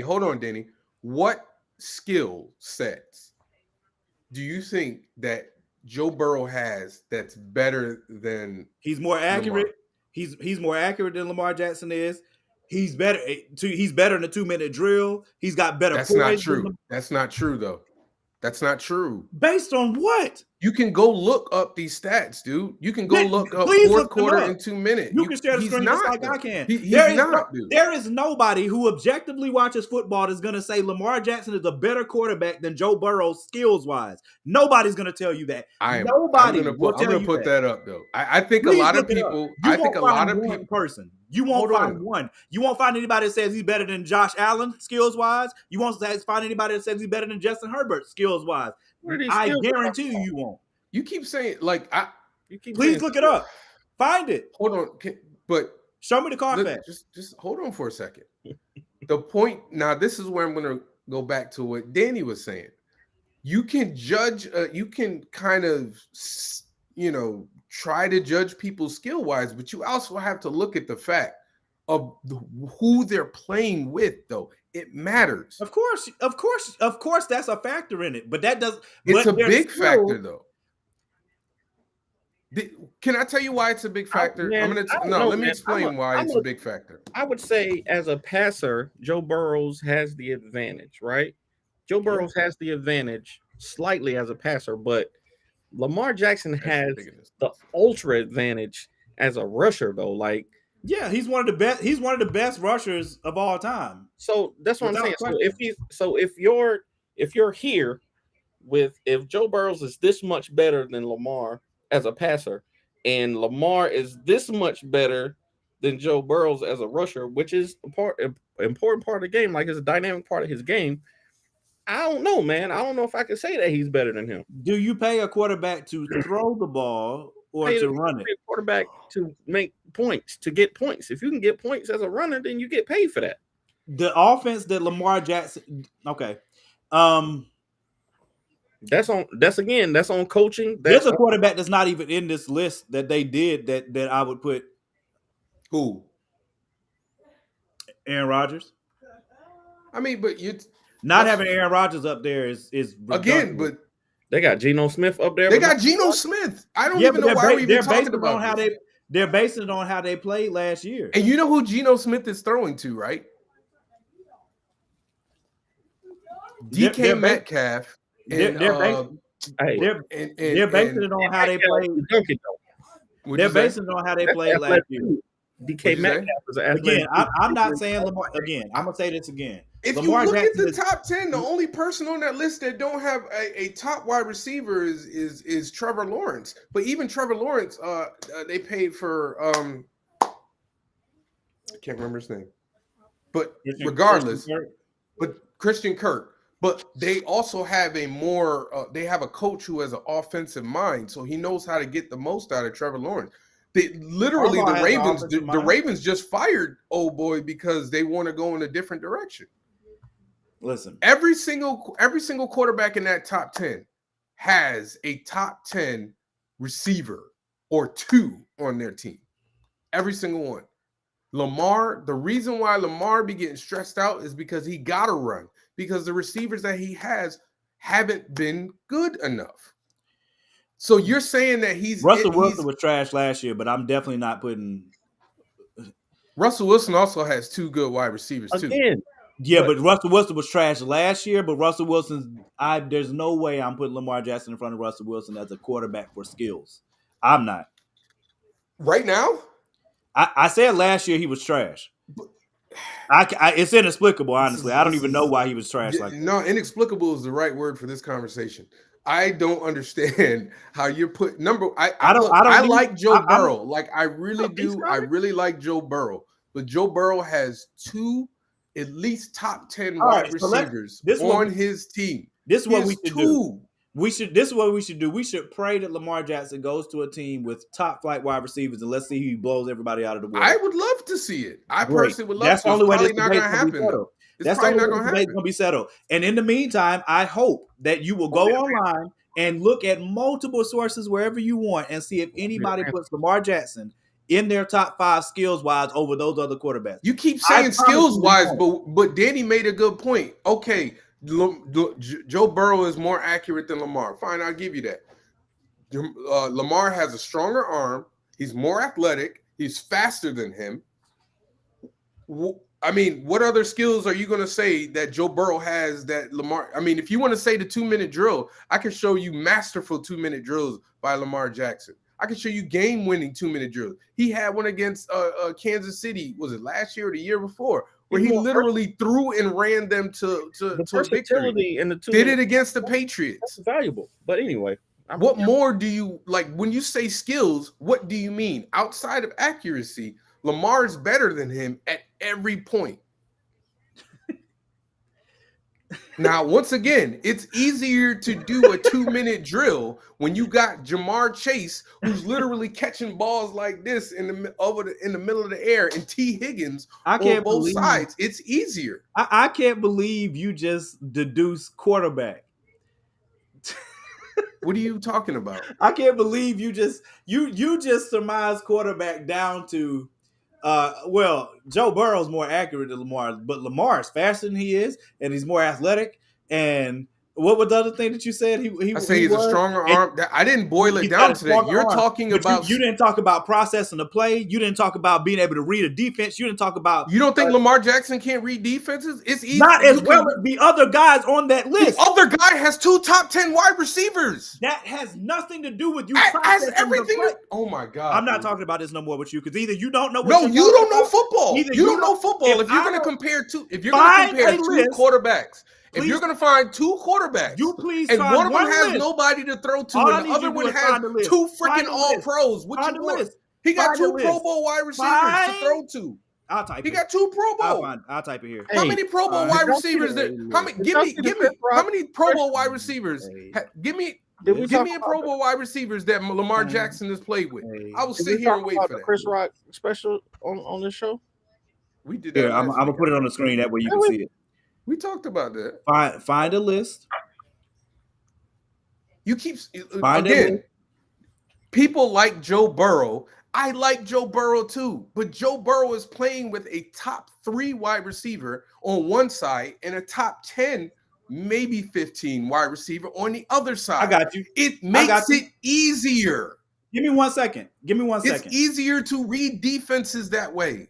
Speaker 1: Hold on, Danny. What skill sets do you think that Joe Burrow has that's better than?
Speaker 3: He's more accurate.
Speaker 1: Lamar?
Speaker 3: He's more accurate than Lamar Jackson is. He's better. He's better in the 2-minute drill. He's got better.
Speaker 1: That's not true. That's not true, though. That's not true.
Speaker 3: Based on what?
Speaker 1: You can go look up these stats, dude. You can go look up fourth quarter in 2 minutes.
Speaker 3: You can share the screen just like I can.
Speaker 1: He's not, dude.
Speaker 3: There is nobody who objectively watches football that's going to say Lamar Jackson is a better quarterback than Joe Burrow skills-wise. Nobody's going to tell you that.
Speaker 1: I'm going to put that up, though. I think a lot of people. I think a lot of people.
Speaker 3: Person. You won't find one. You won't find anybody that says he's better than Josh Allen skills-wise. You won't find anybody that says he's better than Justin Herbert skills-wise. I guarantee you won't.
Speaker 1: You keep saying
Speaker 3: Please look it up. Find it.
Speaker 1: Hold on, but
Speaker 3: show me the Carfax.
Speaker 1: Just hold on for a second. The point now. This is where I'm going to go back to what Danny was saying. You can judge. You can kind of, try to judge people skill-wise, but you also have to look at the fact of who they're playing with, though. It matters.
Speaker 3: Of course, that's a factor in it, but that does.
Speaker 1: It's a big factor, though. Can I tell you why it's a big factor? Let me explain why it's a big factor.
Speaker 2: I would say, as a passer, Joe Burrows has the advantage, right? Joe Burrows has the advantage slightly as a passer, but Lamar Jackson has the ultra advantage as a rusher, though. Like,
Speaker 3: yeah, he's one of the best. He's one of the best rushers of all time.
Speaker 2: So that's what I'm saying. So if you're here if Joe Burrows is this much better than Lamar as a passer, and Lamar is this much better than Joe Burrows as a rusher, which is an important part of the game, like it's a dynamic part of his game. I don't know, man. I don't know if I can say that he's better than him.
Speaker 3: Do you pay a quarterback to throw the ball or to run it?
Speaker 2: A quarterback to make points, to get points. If you can get points as a runner, then you get paid for that.
Speaker 3: The offense that Lamar Jackson, okay.
Speaker 2: That's on coaching.
Speaker 3: There's a quarterback that's not even in this list that they did that I would put.
Speaker 1: Who?
Speaker 3: Aaron Rodgers.
Speaker 1: I mean, but
Speaker 3: not having Aaron Rodgers up there is
Speaker 1: again,
Speaker 3: ridiculous.
Speaker 1: but
Speaker 2: They got Geno Smith up there.
Speaker 1: they
Speaker 2: but
Speaker 1: got
Speaker 2: not-
Speaker 1: Geno Smith. I don't even know why we're even talking about this.
Speaker 3: They're basing it on how they played last year.
Speaker 1: And you know who Geno Smith is throwing to, right? DK Metcalf.
Speaker 3: They're basing it on how they played. They're basing it on how they played last year.
Speaker 2: DK Metcalf is an athletic.
Speaker 3: Again, I'm not saying Lamar. Again, I'm gonna say this again.
Speaker 1: If
Speaker 3: Lamar
Speaker 1: you look
Speaker 3: Jackson
Speaker 1: at the top 10, the only person on that list that don't have a top wide receiver is Trevor Lawrence. But even Trevor Lawrence, they paid for I can't remember his name. But regardless, Christian Kirk. But they also have they have a coach who has an offensive mind, so he knows how to get the most out of Trevor Lawrence. The Ravens just fired old boy because they want to go in a different direction.
Speaker 3: Listen,
Speaker 1: every single quarterback in that top 10 has a top 10 receiver or two on their team. Every single one. Lamar, the reason why Lamar be getting stressed out is because he got to run, because the receivers that he has haven't been good enough. So you're saying that
Speaker 3: Russell Wilson was trash last year, but I'm definitely not putting.
Speaker 1: Russell Wilson also has two good wide receivers too.
Speaker 3: Yeah, but Russell Wilson was trash last year. But Russell Wilson, there's no way I'm putting Lamar Jackson in front of Russell Wilson as a quarterback for skills. I'm not.
Speaker 1: Right now?
Speaker 3: I said last year he was trash. It's inexplicable, honestly. I don't even know why he was trash like that.
Speaker 1: No, inexplicable is the right word for this conversation. I don't understand how you're put I like Joe Burrow. Like I really do. I really like Joe Burrow. But Joe Burrow has two at least top 10 wide receivers on his team.
Speaker 3: This is what we should do. This is what we should do. We should pray that Lamar Jackson goes to a team with top flight wide receivers, and let's see who he blows everybody out of the water.
Speaker 1: I would love to see it. I personally would love to.
Speaker 3: That's the only way this
Speaker 1: not going to happen.
Speaker 3: That's probably not going to be settled. And in the meantime, I hope that you will go online and look at multiple sources wherever you want and see if anybody puts Lamar Jackson in their top 5 skills-wise over those other quarterbacks.
Speaker 1: You keep saying skills-wise, but Danny made a good point. Okay, Joe Burrow is more accurate than Lamar. Fine, I'll give you that. Lamar has a stronger arm. He's more athletic. He's faster than him. I mean, what other skills are you going to say that Joe Burrow has that Lamar? I mean, if you want to say the 2-minute drill, I can show you masterful 2-minute drills by Lamar Jackson. I can show you game-winning 2-minute drills. He had one against Kansas City. Was it last year or the year before? Where he literally threw and ran them to victory.
Speaker 2: And
Speaker 1: did it against the Patriots.
Speaker 2: That's valuable. But anyway.
Speaker 1: What more do you like when you say skills? What do you mean? Outside of accuracy, Lamar's better than him at every point. Now, once again, it's easier to do a 2-minute drill when you got Jamar Chase, who's literally catching balls like this in the middle of the air, and T. Higgins on both sides. It's easier.
Speaker 3: I can't believe you just deduced quarterback.
Speaker 1: What are you talking about?
Speaker 3: I can't believe you just surmised quarterback down to Joe Burrow's more accurate than Lamar, but Lamar is faster than he is, and he's more athletic. And what was the other thing that you said?
Speaker 1: I say he's a stronger arm. I didn't boil it down to that. You're talking about.
Speaker 3: You didn't talk about processing the play. You didn't talk about being able to read a defense. You didn't talk about.
Speaker 1: You don't think Lamar Jackson can't read defenses? It's easy.
Speaker 3: Not as well as the other guys on that list.
Speaker 1: The other guy has 2 top 10 wide receivers.
Speaker 3: That has nothing to do with you.
Speaker 1: Has everything. Oh my God!
Speaker 3: I'm not talking about this no more with you because either you don't know.
Speaker 1: No, you don't know football. You don't know football. If you're going to compare two, quarterbacks. If you're going to find 2 quarterbacks,
Speaker 3: you please,
Speaker 1: and one of them has
Speaker 3: list.
Speaker 1: Nobody to throw to, and the other one has 2 freaking All-Pros. What you want? He got 2 Pro Bowl wide receivers to throw to.
Speaker 3: I'll type.
Speaker 1: He got 2 Pro Bowl.
Speaker 3: I'll type it here.
Speaker 1: How many Pro Bowl wide receivers? How many Pro Bowl wide receivers? Give me a Pro Bowl wide receivers that Lamar Jackson has played with. I will sit here and wait for that.
Speaker 2: Chris Rock special on this show.
Speaker 1: We did that.
Speaker 3: Yeah, I'm gonna put it on the screen that way you can see it.
Speaker 1: We talked about that.
Speaker 3: Find a list.
Speaker 1: You keep again. People like Joe Burrow I like Joe Burrow too, but Joe Burrow is playing with a top 3 wide receiver on one side and a top 10, maybe 15 wide receiver on the other side.
Speaker 3: I got you.
Speaker 1: It makes it easier.
Speaker 3: Give me 1 second.
Speaker 1: It's easier to read defenses that way.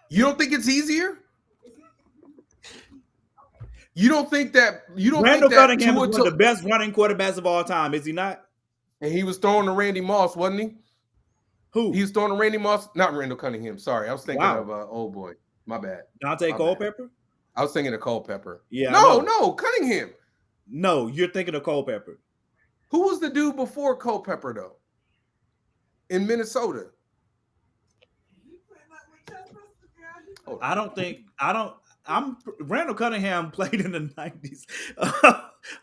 Speaker 1: You don't think it's easier? You don't think that
Speaker 3: Randall Cunningham is one of the best running quarterbacks of all time, is he not?
Speaker 1: And he was throwing to Randy Moss, wasn't he?
Speaker 3: Who?
Speaker 1: He was throwing to Randy Moss, not Randall Cunningham. Sorry, I was thinking of old boy. My bad.
Speaker 3: Dante Culpepper?
Speaker 1: I was thinking of Culpepper.
Speaker 3: Yeah.
Speaker 1: No, Cunningham.
Speaker 3: No, you're thinking of Culpepper.
Speaker 1: Who was the dude before Culpepper though? In Minnesota.
Speaker 3: Randall Cunningham played in the 90s.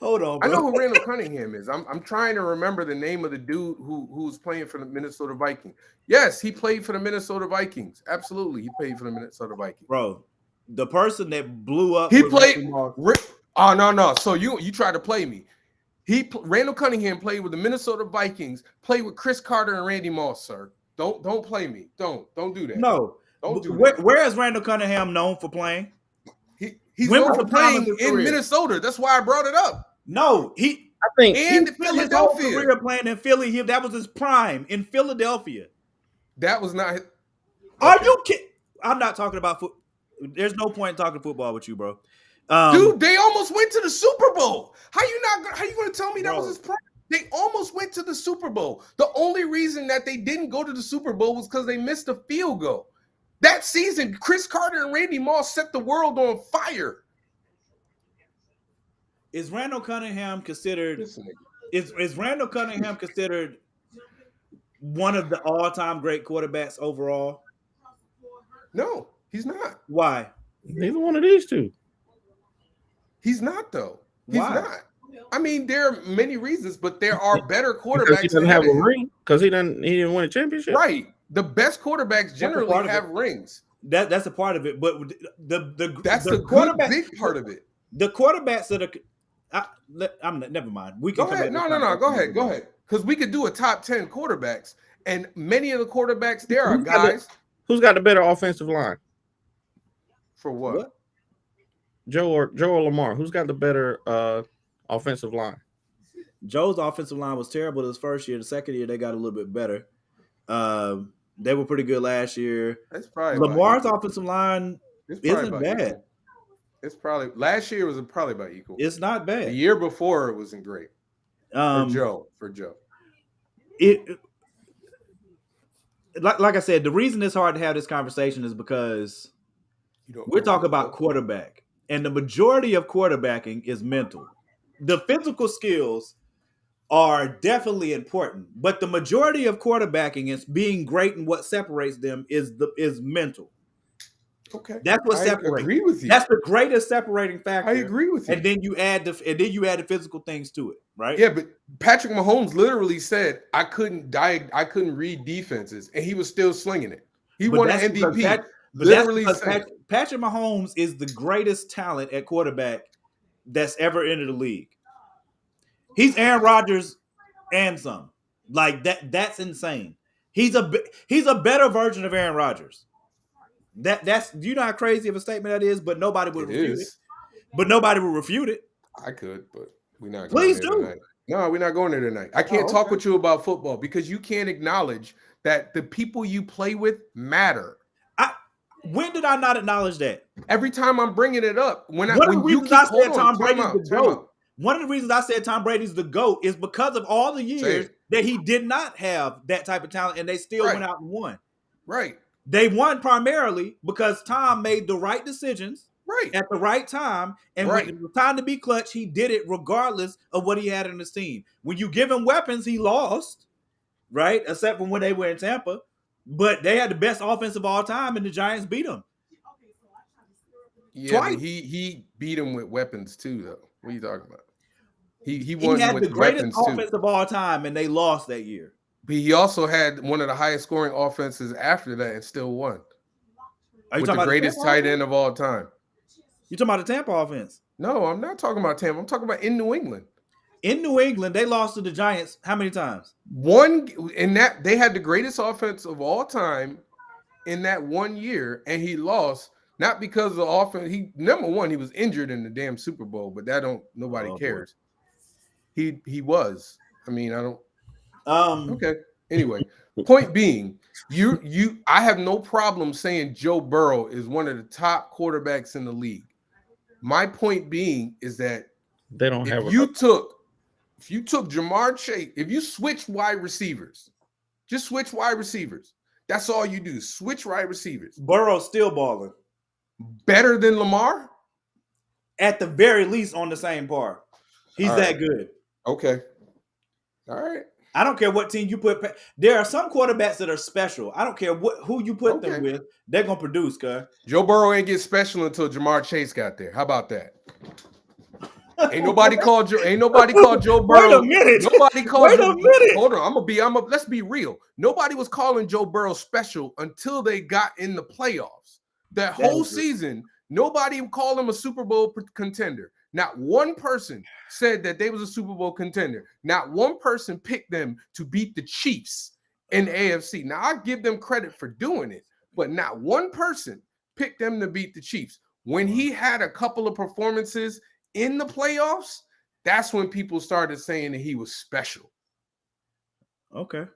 Speaker 3: Hold on, bro.
Speaker 1: I know who Randall Cunningham is. I'm trying to remember the name of the dude who's playing for the Minnesota Vikings. Yes, he played for the Minnesota Vikings. Absolutely, he played for the Minnesota Vikings.
Speaker 3: Bro, the person that blew up.
Speaker 1: He played. Oh no! So you tried to play me. Randall Cunningham played with the Minnesota Vikings. Played with Chris Carter and Randy Moss, sir. Don't play me. Don't do that.
Speaker 3: No.
Speaker 1: Don't do that.
Speaker 3: Where is Randall Cunningham known for playing?
Speaker 1: He's known for playing in Minnesota. That's why I brought it up.
Speaker 3: No,
Speaker 2: I think
Speaker 1: and Philadelphia.
Speaker 3: His whole career playing in Philly. That was his prime in Philadelphia.
Speaker 1: That was not.
Speaker 3: Are you kidding? I'm not talking about foot. There's no point in talking football with you, bro.
Speaker 1: Dude, they almost went to the Super Bowl. How you going to tell me that was his prime? They almost went to the Super Bowl. The only reason that they didn't go to the Super Bowl was because they missed a field goal. That season, Chris Carter and Randy Moss set the world on fire.
Speaker 3: Is Randall Cunningham considered? Is Randall Cunningham considered one of the all-time great quarterbacks overall?
Speaker 1: No, he's not.
Speaker 3: Why?
Speaker 2: Neither one of these two.
Speaker 1: He's not though. He's
Speaker 3: Why?
Speaker 1: not. I mean, there are many reasons, but there are better quarterbacks.
Speaker 2: Because he doesn't have a ring. Because he didn't win a championship.
Speaker 1: Right. The best quarterbacks generally have rings.
Speaker 3: That's a part of it, but
Speaker 1: that's the quarterback big part of it.
Speaker 3: The quarterbacks that are, never mind. We can
Speaker 1: go ahead. No. Go ahead. Because we could do a top 10 quarterbacks, and many of the quarterbacks there are guys.
Speaker 2: Who's got the better offensive line?
Speaker 1: For what?
Speaker 2: Joe or Lamar? Who's got the better offensive line?
Speaker 3: Joe's offensive line was terrible this first year. The second year they got a little bit better. They were pretty good last year.
Speaker 1: That's probably
Speaker 3: Lamar's offensive line isn't bad.
Speaker 1: Equal. It's probably last year was probably about equal.
Speaker 3: It's not bad.
Speaker 1: The year before it wasn't great. For Joe.
Speaker 3: Like I said, the reason it's hard to have this conversation is because we're talking about quarterback, and the majority of quarterbacking is mental. The physical skills are definitely important, but the majority of quarterbacking is being great, and what separates them is mental.
Speaker 1: Okay,
Speaker 3: that's what separates.
Speaker 1: I agree with you.
Speaker 3: That's the greatest separating factor.
Speaker 1: I agree with you.
Speaker 3: And then you add the physical things to it, right?
Speaker 1: Yeah, but Patrick Mahomes literally said, "I couldn't read defenses," and he was still slinging it. He won an MVP.
Speaker 3: Patrick Mahomes is the greatest talent at quarterback that's ever entered the league. He's Aaron Rodgers and some. Like that. That's insane. He's a better version of Aaron Rodgers. That's you know how crazy of a statement that is, but nobody would refute it. But nobody will refute it.
Speaker 1: I could, but we're not.
Speaker 3: Please do.
Speaker 1: Tonight. No, we're not going there tonight. I can't talk with you about football because you can't acknowledge that the people you play with matter.
Speaker 3: When did I not acknowledge that?
Speaker 1: Every time I'm bringing it up, one of the reasons
Speaker 3: I said Tom Brady's the GOAT is because of all the years that he did not have that type of talent, and they still went out and won.
Speaker 1: Right.
Speaker 3: They won primarily because Tom made the right decisions at the right time. And when it was time to be clutch, he did it regardless of what he had in his team. When you give him weapons, he lost, right? Except for when they were in Tampa. But they had the best offense of all time, and the Giants beat them.
Speaker 1: Yeah, but he beat him with weapons too, though. What are you talking about? He won
Speaker 3: had
Speaker 1: with
Speaker 3: the greatest
Speaker 1: weapons
Speaker 3: offense
Speaker 1: too.
Speaker 3: of all time, and they lost that year.
Speaker 1: But he also had one of the highest scoring offenses after that and still won. With the greatest tight end of all time.
Speaker 3: You talking about the Tampa offense?
Speaker 1: No, I'm not talking about Tampa. I'm talking about in New England.
Speaker 3: in New England, they lost to the Giants how many times?
Speaker 1: One in that they had the greatest offense of all time in that 1 year, and he lost not because of the offense. Number one, he was injured in the damn Super Bowl, but that don't nobody cares. He was. I mean, I don't. Okay. Anyway, point being, I have no problem saying Joe Burrow is one of the top quarterbacks in the league. My point being is that
Speaker 2: they don't have.
Speaker 1: If you took Jamar Chase, if you switch wide receivers, just switch wide receivers. That's all you do. Switch wide receivers.
Speaker 3: Burrow's still balling.
Speaker 1: Better than Lamar?
Speaker 3: At the very least on the same par. He's that good.
Speaker 1: Okay. All right.
Speaker 3: I don't care what team you put. There are some quarterbacks that are special. I don't care who you put them with. They're going to produce, cuz.
Speaker 1: Joe Burrow ain't get special until Jamar Chase got there. How about that? Ain't nobody called Joe Burrow.
Speaker 3: Wait a minute.
Speaker 1: Nobody called.
Speaker 3: Wait a minute.
Speaker 1: Hold on. Let's be real. Nobody was calling Joe Burrow special until they got in the playoffs. That whole season, nobody called him a Super Bowl contender. Not one person said that they was a Super Bowl contender. Not one person picked them to beat the Chiefs in the AFC. Now, I give them credit for doing it, but not one person picked them to beat the Chiefs. When he had a couple of performances in the playoffs, that's when people started saying that he was special.
Speaker 3: Okay.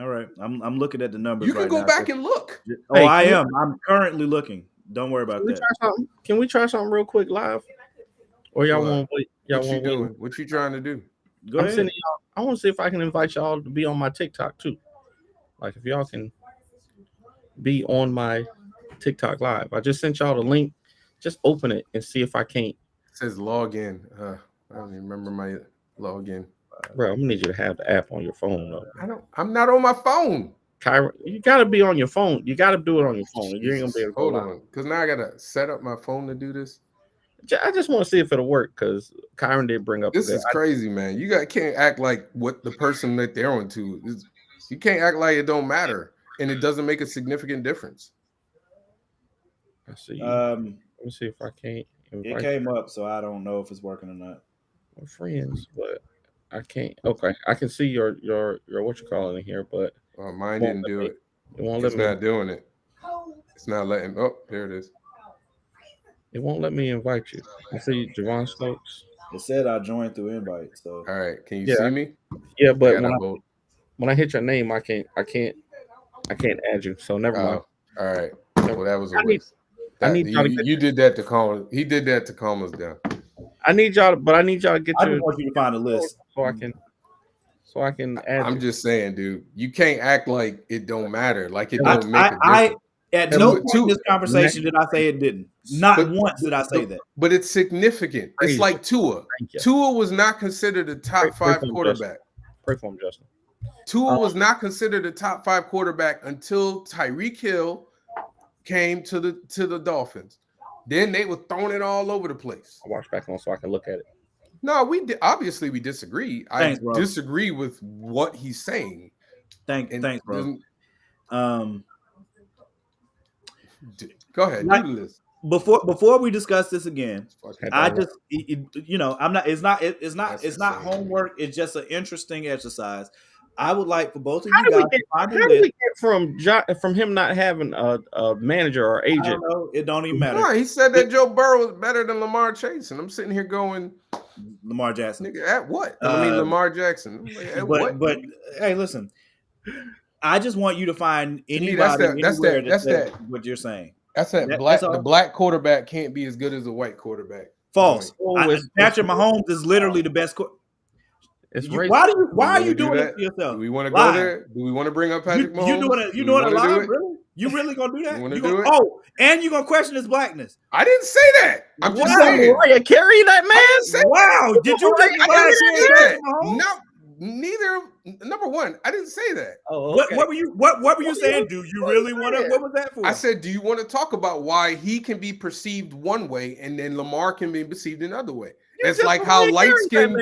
Speaker 3: All right. I'm looking at the numbers.
Speaker 1: You can go back and look.
Speaker 3: Oh, I am. I'm currently looking. Don't worry about that.
Speaker 2: Can we try something real quick live? Or y'all want to wait?
Speaker 1: What you doing? What you trying to do?
Speaker 3: Go ahead.
Speaker 2: I want to see if I can invite y'all to be on my TikTok too. Like if y'all can be on my TikTok live. I just sent y'all the link. Just open it and see if I can't. It
Speaker 1: says log in. I don't even remember my login.
Speaker 2: Bro, I'm gonna need you to have the app on your phone though.
Speaker 1: I'm not on my phone.
Speaker 2: Kyron, you gotta be on your phone. You gotta do it on your phone. You ain't gonna be able to
Speaker 1: hold on, because now I gotta set up my phone to do this.
Speaker 2: I just want to see if it'll work because Kyron did bring up.
Speaker 1: This is crazy, man. You can't act like what the person that they're on to is. You can't act like it don't matter and it doesn't make a significant difference.
Speaker 2: I see. Let me see if I can't.
Speaker 3: It came up, so I don't know if it's working or not.
Speaker 2: We're friends, but I can't. Okay, I can see your what you calling in here, but
Speaker 1: mine didn't do it.
Speaker 2: It won't let me.
Speaker 1: It's not doing it. It's not letting. Oh, there it is.
Speaker 2: It won't let me invite you. I see Javon Stokes.
Speaker 3: It said I joined through invite. So
Speaker 1: all right, can you see me?
Speaker 2: Yeah, but when I hit your name, I can't add you. So never mind.
Speaker 1: All right. Well, that was a waste. You did that to calm. He did that to calm us down.
Speaker 2: I need y'all to get.
Speaker 3: I just want you to find a list
Speaker 2: so I can add.
Speaker 1: I'm just saying, dude. You can't act like it don't matter. Like it don't make a difference.
Speaker 3: At no point in this conversation did I say it didn't. Not once did I say that.
Speaker 1: But it's significant. It's like Tua. Tua was not considered a top 5 quarterback.
Speaker 2: Pray for him, Justin.
Speaker 1: Tua was not considered a top 5 quarterback until Tyreek Hill came to the Dolphins. Then they were throwing it all over the place.
Speaker 2: I'll watch back on so I can look at it.
Speaker 1: No, obviously we disagree.
Speaker 3: Thanks,
Speaker 1: I disagree with what he's saying.
Speaker 3: Thanks, bro.
Speaker 1: Go ahead. Do the list.
Speaker 3: Before we discuss this again, I just I'm not. It's not homework. It's just an interesting exercise. I would like for both of you guys to find a list.
Speaker 2: How did we get from him not having a manager or agent?
Speaker 3: I don't know. It don't even matter.
Speaker 1: No, he said that Joe Burrow was better than Lamar Chase, and I'm sitting here going,
Speaker 3: Lamar Jackson.
Speaker 1: Nigga, at what? Lamar Jackson.
Speaker 3: But hey, listen. I just want you to find anybody. That's what you're saying.
Speaker 1: The black quarterback can't be as good as a white quarterback.
Speaker 3: False. Patrick Mahomes is literally the best. Why are you doing it to yourself?
Speaker 1: Do we want to go there? Do we want to bring up Patrick Mahomes?
Speaker 3: You doing it live? Really? You really gonna do that? And you gonna question his blackness?
Speaker 1: I didn't say that. I'm just saying.
Speaker 2: Mariah Carey, that man.
Speaker 3: Wow. Did you think Mariah Carey?
Speaker 1: No. Neither. Number one, I didn't say that.
Speaker 2: Oh, okay.
Speaker 3: What were you saying? Do you really want to? What was that for?
Speaker 1: I said, do you want to talk about why he can be perceived one way and then Lamar can be perceived another way? It's like how light-skinned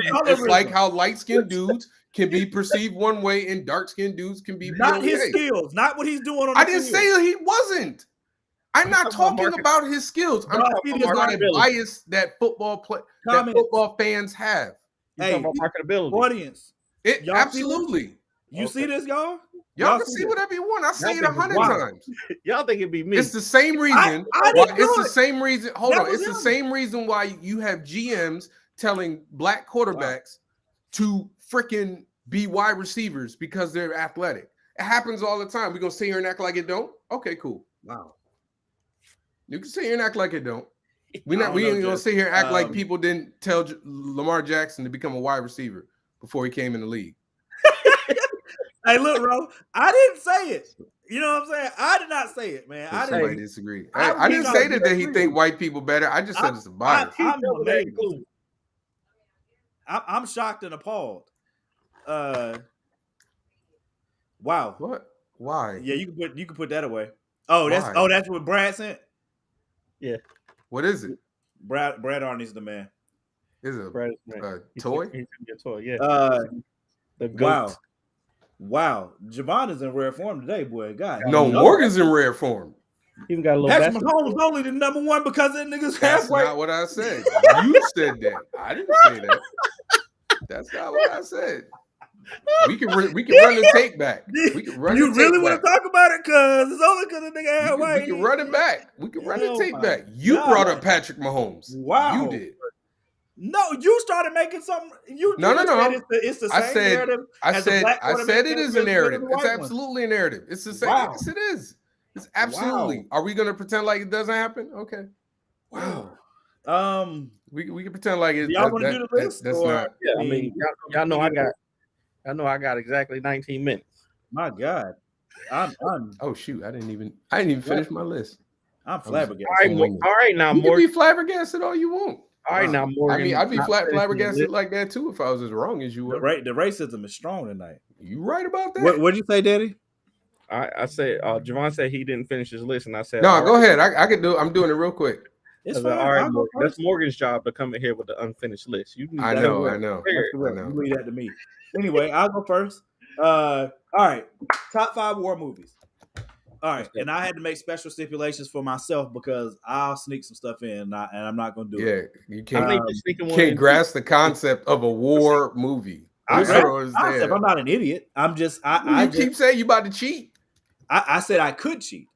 Speaker 1: dudes can be perceived one way and dark-skinned dudes can be
Speaker 3: not his skills, not what he's doing on the
Speaker 1: I didn't say he wasn't. I'm not talking about his skills. I'm talking about a bias that football fans have.
Speaker 2: You
Speaker 3: Hey,
Speaker 2: talking about marketability?
Speaker 3: audience,
Speaker 1: It
Speaker 3: y'all see this?
Speaker 1: absolutely.
Speaker 3: You see this, y'all?
Speaker 1: Y'all can see
Speaker 3: this?
Speaker 1: whatever you want. I say it
Speaker 2: think it's
Speaker 1: 100
Speaker 3: wild.
Speaker 1: times.
Speaker 2: Y'all think it'd be me?
Speaker 1: It's the same reason.
Speaker 3: I
Speaker 1: why,
Speaker 3: didn't do
Speaker 1: it's the
Speaker 3: it.
Speaker 1: same reason. Hold
Speaker 3: That
Speaker 1: on.
Speaker 3: was
Speaker 1: It's the
Speaker 3: him.
Speaker 1: same reason why you have GMs telling black quarterbacks to freaking be wide receivers because they're athletic. It happens all the time. We're gonna sit here and act like it don't. Okay, cool.
Speaker 3: Wow.
Speaker 1: You can sit here and act like it don't. We
Speaker 3: I don't
Speaker 1: ain't
Speaker 3: know,
Speaker 1: gonna
Speaker 3: Jeff.
Speaker 1: sit here and act like people didn't tell Lamar Jackson to become a wide receiver before he came in the league.
Speaker 3: Hey, look, bro. I didn't say it. You know what I'm saying? I did not say it, man. I
Speaker 1: Somebody
Speaker 3: didn't.
Speaker 1: disagree.
Speaker 3: I
Speaker 1: I didn't say that he
Speaker 3: disagree.
Speaker 1: think white people better. I just said it's a bias.
Speaker 3: I'm amazed. I'm shocked and appalled. Wow.
Speaker 1: What? Why?
Speaker 3: Yeah, you can put that away. Oh,
Speaker 1: Why?
Speaker 3: that's what Brad sent.
Speaker 2: Yeah.
Speaker 1: What is it?
Speaker 3: Brad Arnie's the man.
Speaker 1: Is it
Speaker 2: Brad,
Speaker 1: a toy?
Speaker 2: He's a toy. Yeah. The
Speaker 3: Wow.
Speaker 2: goat.
Speaker 3: Wow. Javon is in rare form today, boy. God.
Speaker 1: No, Morgan's in rare form.
Speaker 2: Even got a little
Speaker 3: Patrick
Speaker 2: basketball.
Speaker 3: Mahomes only the #1 because that nigga's
Speaker 1: That's
Speaker 3: halfway.
Speaker 1: not what I said. You said that. I didn't say that. That's not what I said. We can run the tape back. We can run
Speaker 3: You
Speaker 1: the tape
Speaker 3: really want
Speaker 1: back.
Speaker 3: to talk about it? Cause it's only because the nigga halfway.
Speaker 1: We can run it back. We can run the
Speaker 3: Oh
Speaker 1: tape
Speaker 3: my
Speaker 1: back. You
Speaker 3: God.
Speaker 1: brought up Patrick Mahomes.
Speaker 3: Wow.
Speaker 1: You did.
Speaker 3: No, you started making something.
Speaker 1: No.
Speaker 3: It's the same
Speaker 1: I said.
Speaker 3: narrative.
Speaker 1: I
Speaker 3: as the
Speaker 1: said.
Speaker 3: black
Speaker 1: I said it
Speaker 3: quarterback
Speaker 1: is
Speaker 3: that
Speaker 1: a narrative.
Speaker 3: the
Speaker 1: It's
Speaker 3: white one.
Speaker 1: absolutely a narrative. It's the same.
Speaker 3: Wow.
Speaker 1: Yes, it is. It's absolutely. Are we gonna pretend like it doesn't happen? Okay.
Speaker 3: Wow.
Speaker 1: We can pretend like it.
Speaker 3: Do y'all want to do the list?
Speaker 1: That's
Speaker 3: or,
Speaker 1: not.
Speaker 2: Yeah, I mean, y'all know I got exactly 19 minutes.
Speaker 3: My God, I'm
Speaker 1: Oh shoot! I didn't even finish my list.
Speaker 3: flabbergasted.
Speaker 2: All right, now
Speaker 1: You can
Speaker 2: Morgan.
Speaker 1: be flabbergasted all you want.
Speaker 2: All right, now Morgan.
Speaker 1: I mean, I'd be
Speaker 2: not finishing the
Speaker 1: flabbergasted
Speaker 2: list.
Speaker 1: like that too if I was as wrong as you were.
Speaker 3: The racism is strong tonight.
Speaker 1: You right about that?
Speaker 3: What'd you say, Daddy?
Speaker 2: I said, Javon said he didn't finish his list, and I said,
Speaker 1: No,
Speaker 2: all
Speaker 1: go
Speaker 2: right.
Speaker 1: ahead. I can do. I'm doing it real quick.
Speaker 3: It's
Speaker 2: I said,
Speaker 3: fine.
Speaker 2: all right,
Speaker 3: I'll go
Speaker 2: Morgan.
Speaker 3: first.
Speaker 2: That's Morgan's job to come in here with the unfinished list. You
Speaker 1: I
Speaker 3: That's
Speaker 1: know.
Speaker 3: correct. That's correct. You leave that to me. Anyway, I'll go first. All right. Top 5 war movies. All right. And I had to make special stipulations for myself because I'll sneak some stuff in and I'm not going to do it.
Speaker 1: Yeah, you can't grasp the concept of a war movie.
Speaker 3: I
Speaker 1: I'm
Speaker 3: not an idiot. I'm just
Speaker 1: keep saying you about to cheat.
Speaker 3: I said I could cheat.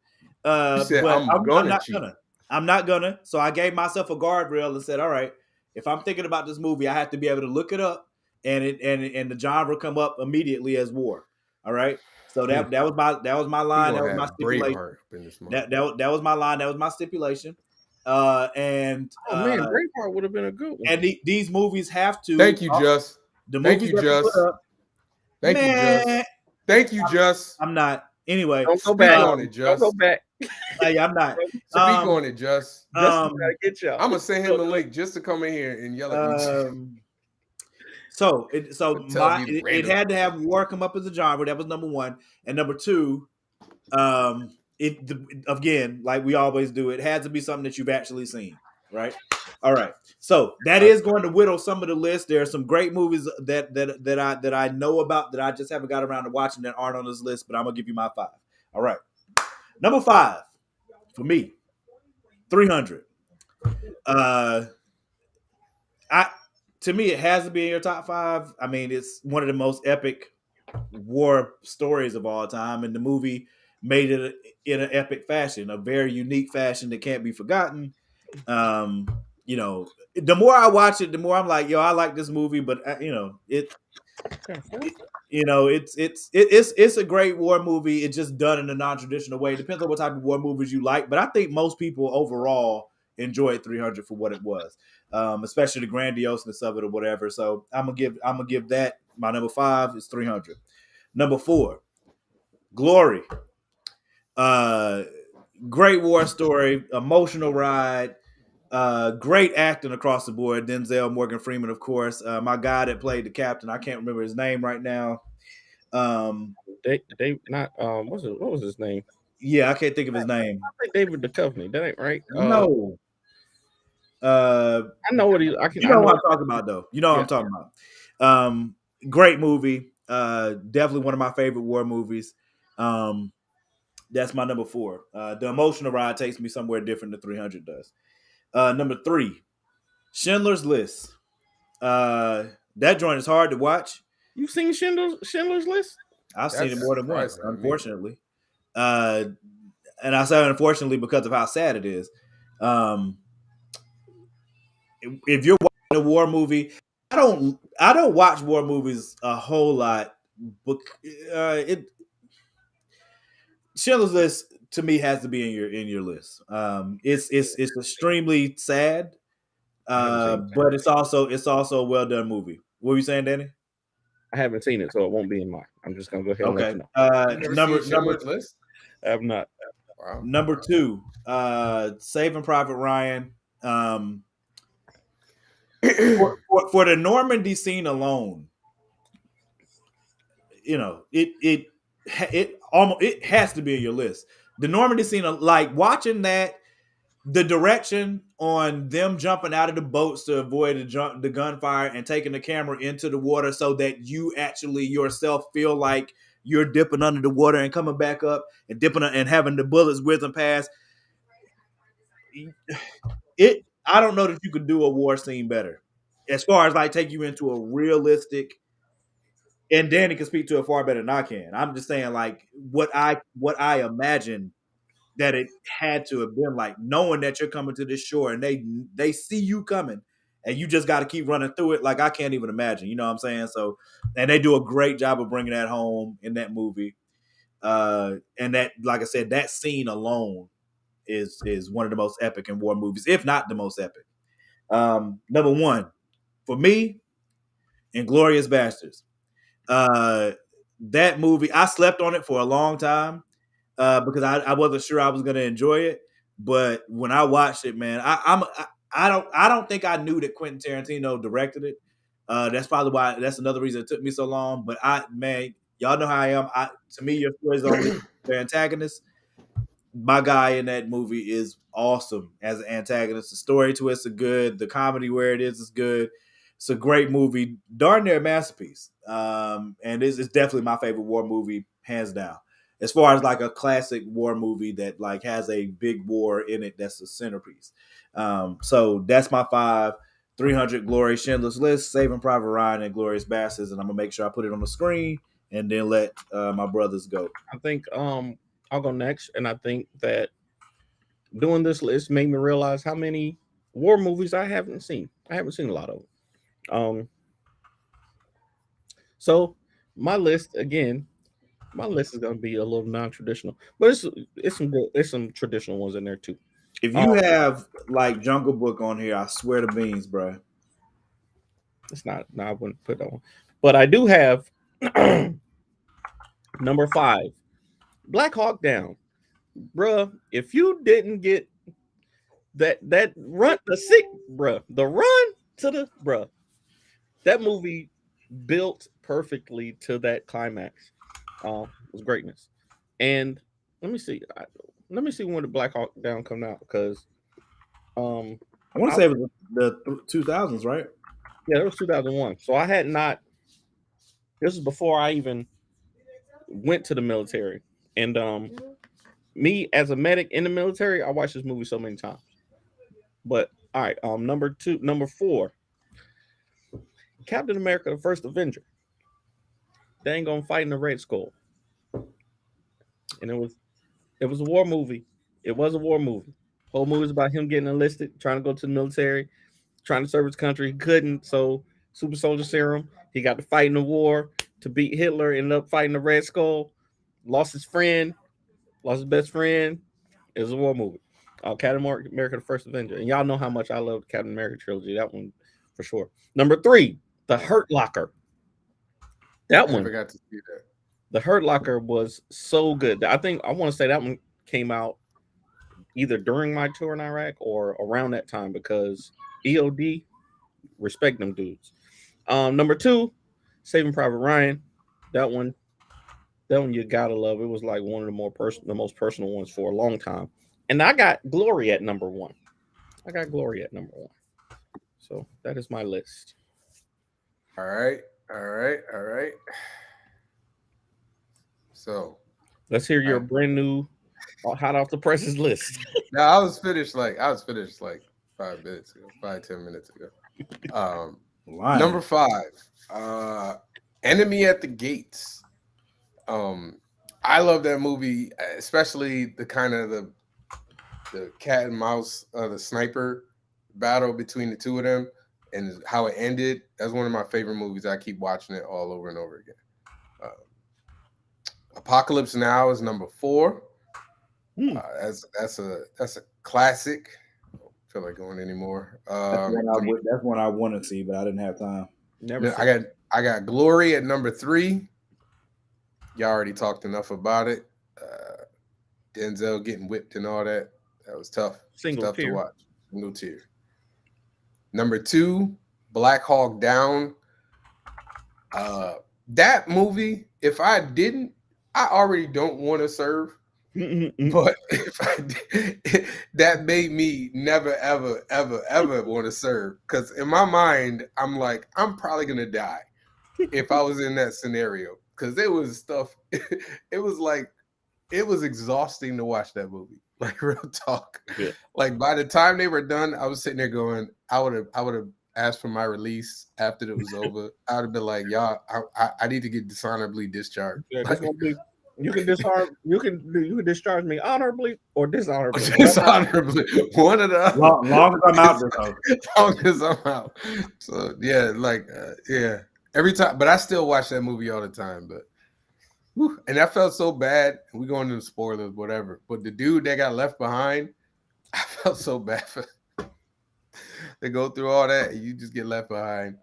Speaker 1: You said,
Speaker 3: but
Speaker 1: I'm
Speaker 3: not
Speaker 1: cheat.
Speaker 3: gonna. I'm not gonna. So I gave myself a guardrail and said, all right, if I'm thinking about this movie, I have to be able to look it up and the genre come up immediately as war. All right. So that was my line. That was my stipulation. That was my line. That was my stipulation.
Speaker 2: Man, Braveheart would have been a good one.
Speaker 3: And these movies have to.
Speaker 1: Thank you, Just.
Speaker 3: Thank you, Just.
Speaker 1: Thank you, Just. Thank you, Just.
Speaker 3: I'm not. Anyway,
Speaker 2: don't go back
Speaker 1: on it, Just.
Speaker 2: Don't go back.
Speaker 3: Hey, I'm not.
Speaker 1: Speak on it, Just.
Speaker 2: Get you.
Speaker 1: I'm gonna send him the link just to come in here and yell at me.
Speaker 3: So it had to have war come up as a genre. That was number 1, and number 2, again, like we always do, it had to be something that you've actually seen, right? All right. So that is going to whittle some of the list. There are some great movies that I know about that I just haven't got around to watching that aren't on this list, but I'm gonna give you my 5. All right. Number 5 for me, 300. To me, it has to be in your top 5. I mean, it's one of the most epic war stories of all time, and the movie made it in an epic fashion, a very unique fashion that can't be forgotten. You know, the more I watch it, the more I'm like, yo, I like this movie, but it's a great war movie. It's just done in a non-traditional way. It depends on what type of war movies you like, but I think most people overall enjoyed 300 for what it was, especially the grandioseness of it or whatever. So I'm gonna give that my number 5 is 300. Number 4, Glory. Great war story, emotional ride. Great acting across the board. Denzel, Morgan Freeman, of course. My guy that played the captain, I can't remember his name right now.
Speaker 2: What was his name?
Speaker 3: Yeah, I can't think of his name.
Speaker 2: I think David Duchovny. That ain't right.
Speaker 3: No.
Speaker 2: I know what he.
Speaker 3: You know what I'm talking about, though. You know what I'm talking about. Great movie. Definitely one of my favorite war movies. That's my number 4. The emotional ride takes me somewhere different than 300 does. Number 3, Schindler's List. That joint is hard to watch.
Speaker 2: You've seen Schindler's List?
Speaker 3: I've seen it
Speaker 1: That's
Speaker 3: more than once,
Speaker 1: surprising to me.
Speaker 3: unfortunately. And I say unfortunately because of how sad it is. If you're watching a war movie, I don't watch war movies a whole lot. But Schindler's List to me has to be in your list. It's extremely sad, but it's also a well done movie. What were you saying, Danny?
Speaker 2: I haven't seen it, so it won't be in mine. I'm just gonna go ahead and let you know.
Speaker 1: Number list.
Speaker 2: I have not.
Speaker 1: Wow.
Speaker 3: Number 2, Saving Private Ryan. For the Normandy scene alone, you know, it has to be in your list. The Normandy scene, like watching that, the direction on them jumping out of the boats to avoid the gunfire and taking the camera into the water so that you actually yourself feel like you're dipping under the water and coming back up and dipping and having the bullets whiz and pass. I don't know that you could do a war scene better as far as like take you into a realistic, and Danny can speak to it far better than I can. I'm just saying like what I imagine that it had to have been like, knowing that you're coming to this shore and they see you coming and you just got to keep running through it. Like I can't even imagine, you know what I'm saying? So, and they do a great job of bringing that home in that movie. And that, like I said, that scene alone is one of the most epic in war movies, if not the most epic. Number 1 for me, Inglourious Basterds. That movie, I slept on it for a long time because I wasn't sure I was going to enjoy it. But when I watched it, man, I don't think I knew that Quentin Tarantino directed it. That's probably why. That's another reason it took me so long. But y'all know how I am. To me, your story is only the antagonist. My guy in that movie is awesome as an antagonist. The story twists are good. The comedy where it is good. It's a great movie, darn near masterpiece. And it's definitely my favorite war movie, hands down. As far as like a classic war movie that like has a big war in it, that's a centerpiece. So that's my 5: 300, Glory, Schindler's List, Saving Private Ryan, and Inglourious Basterds. And I'm gonna make sure I put it on the screen and then let my brothers go.
Speaker 2: I think I'll go next, and I think that doing this list made me realize how many war movies I haven't seen. I haven't seen a lot of them. So my list again. My list is gonna be a little non-traditional, but it's some traditional ones in there too.
Speaker 3: If you have like Jungle Book on here, I swear to beans, bro.
Speaker 2: It's not. No, I wouldn't put that one. But I do have number 5, Black Hawk Down, bruh. If you didn't get that run, the run to the bruh, that movie built perfectly to that climax. Was greatness. And let me see when the Black Hawk Down come out, because
Speaker 3: I want to say it was the 2000s, right?
Speaker 2: Yeah, it was 2001. So I had not. This was before I even went to the military, and me as a medic in the military, I watched this movie so many times. But all right, number 4, Captain America: The First Avenger. They ain't gonna fight in the Red Skull. And it was a war movie. It was a war movie. Whole movie is about him getting enlisted, trying to go to the military, trying to serve his country. He couldn't, so super soldier serum. He got to fight in the war to beat Hitler, ended up fighting the Red Skull, lost his best friend. It was a war movie. Captain America: The First Avenger. And y'all know how much I love the Captain America trilogy. That one for sure. Number 3, The Hurt Locker. That one.
Speaker 1: I forgot to see that.
Speaker 2: The Hurt Locker was so good. I want to say that one came out either during my tour in Iraq or around that time, because EOD, respect them dudes. Number 2, Saving Private Ryan. That one you gotta love. It was like one of the most personal ones for a long time. And I got Glory at number 1. So that is my list.
Speaker 1: All right. So
Speaker 2: let's hear your brand new hot off the presses list.
Speaker 1: No, I was finished like 5 minutes ago, 5-10 minutes ago.
Speaker 3: Lion.
Speaker 1: Number 5, Enemy at the Gates. I love that movie, especially the kind of the cat and mouse, the sniper battle between the two of them and how it ended. That's one of my favorite movies. I keep watching it all over and over again. Apocalypse Now is number 4. That's a classic. I don't feel like going anymore.
Speaker 3: That's one I want to see, but I didn't have time.
Speaker 1: I got Glory at number 3. Y'all already talked enough about it. Denzel getting whipped and all that. That was tough. Tough to watch. Single tier. Number 2, Black Hawk Down. That movie, if I didn't, I already don't want to serve. But if I did, that made me never, ever, ever, ever want to serve. Because in my mind, I'm like, I'm probably gonna die if I was in that scenario. Because it was stuff. It was exhausting to watch that movie. Like, real talk.
Speaker 2: Yeah.
Speaker 1: Like, by the time they were done, I was sitting there going, I would have asked for my release after it was over. I would have been like, y'all, I need to get dishonorably discharged.
Speaker 2: Yeah, you can discharge me honorably or dishonorably.
Speaker 1: Dishonorably. One of the
Speaker 3: long as I'm out there, though.
Speaker 1: long as I'm out. So yeah, yeah. Every time, but I still watch that movie all the time. But and that felt so bad. We going into the spoilers, whatever. But the dude that got left behind, I felt so bad for. They go through all that, and you just get left behind.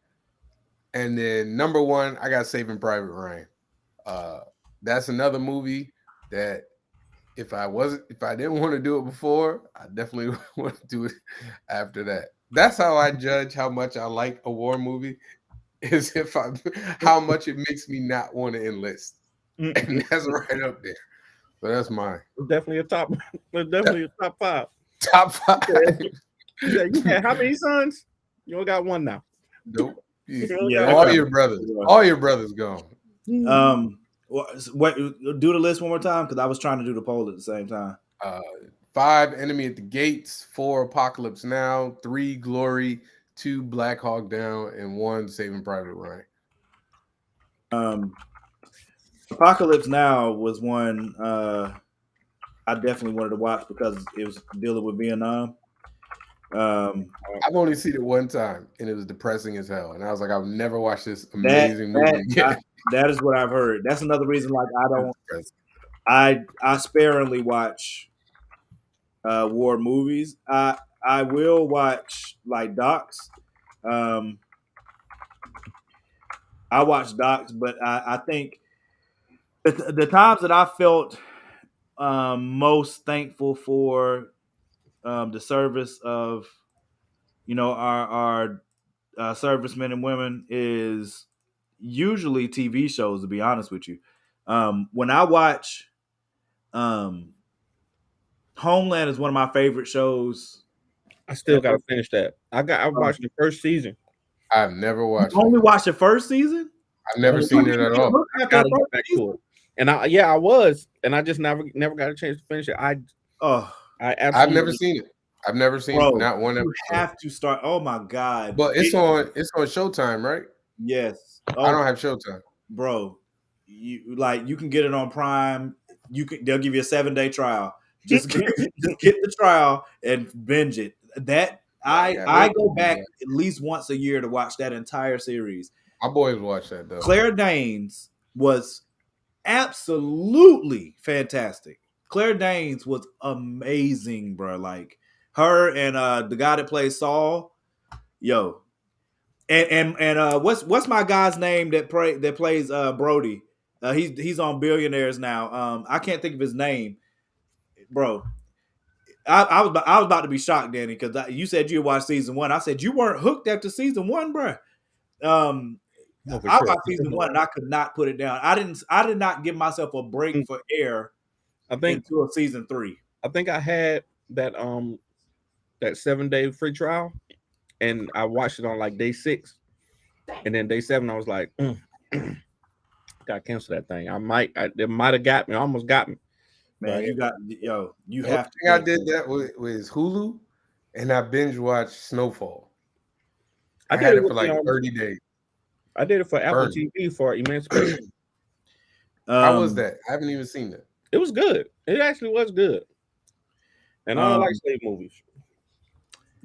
Speaker 1: And then number 1, I got Saving Private Ryan. That's another movie that if I didn't want to do it before, I definitely want to do it after that. That's how I judge how much I like a war movie, is how much it makes me not want to enlist. And that's right up there. So that's mine.
Speaker 2: Definitely a top 5.
Speaker 1: Top 5.
Speaker 2: You had how many sons? You only got one now.
Speaker 1: Nope.
Speaker 3: Yeah,
Speaker 1: all your brothers gone.
Speaker 3: What? Do the list one more time, because I was trying to do the poll at the same time.
Speaker 1: 5, Enemy at the Gates. 4, Apocalypse Now. 3, Glory. 2, Black Hawk Down, and 1, Saving Private Ryan.
Speaker 3: Apocalypse Now was one I definitely wanted to watch because it was dealing with Vietnam.
Speaker 1: I've only seen it one time, and it was depressing as hell. And I was like, I'll never watch this amazing movie again.
Speaker 3: That is what I've heard. That's another reason. Like, I sparingly watch war movies. I will watch like docs. I watch docs, but I think the times that I felt most thankful for the service of, our servicemen and women is usually TV shows, to be honest with you. When I watch Homeland is one of my favorite shows.
Speaker 2: I still got to finish that. I watched the first season.
Speaker 1: I've never watched.
Speaker 3: Only watched the first season.
Speaker 1: I've never seen it at all.
Speaker 2: Gotta get back to it. And I was, and I just never got a chance to finish it.
Speaker 1: I've never seen it. I've never seen it. Not one episode.
Speaker 3: You have to start. Oh my god!
Speaker 1: But it's on Showtime, right?
Speaker 3: Yes.
Speaker 1: I don't have Showtime,
Speaker 3: bro. You can get it on Prime. They'll give you a 7-day trial. Just get the trial and binge it. I go back at least once a year to watch that entire series.
Speaker 1: My boys watch that though.
Speaker 3: Claire Danes was absolutely fantastic. Claire Danes was amazing, bro. Like her and the guy that plays Saul, yo. And what's my guy's name that plays Brody? He's on Billionaires now. I can't think of his name, bro. I was about to be shocked, Danny, because you said you watched season 1. I said you weren't hooked after season 1, bro. I watched season 1 and I could not put it down. I did not give myself a break for air.
Speaker 2: I think
Speaker 3: until season 3.
Speaker 2: I think I had that 7-day free trial, and I watched it on like day 6, and then day 7 I was like, gotta cancel that thing. It might have got me, almost got me.
Speaker 3: Man, you have to.
Speaker 1: I did that with Hulu, and I binge watched Snowfall. I
Speaker 2: did
Speaker 1: had
Speaker 2: it
Speaker 1: it
Speaker 2: with
Speaker 1: for like
Speaker 2: the,
Speaker 1: 30 days.
Speaker 2: I did it for Apple
Speaker 1: Burn.
Speaker 2: TV for Emancipation.
Speaker 1: How was that? I haven't even seen that.
Speaker 2: It was good. It actually was good. And I don't like slave movies.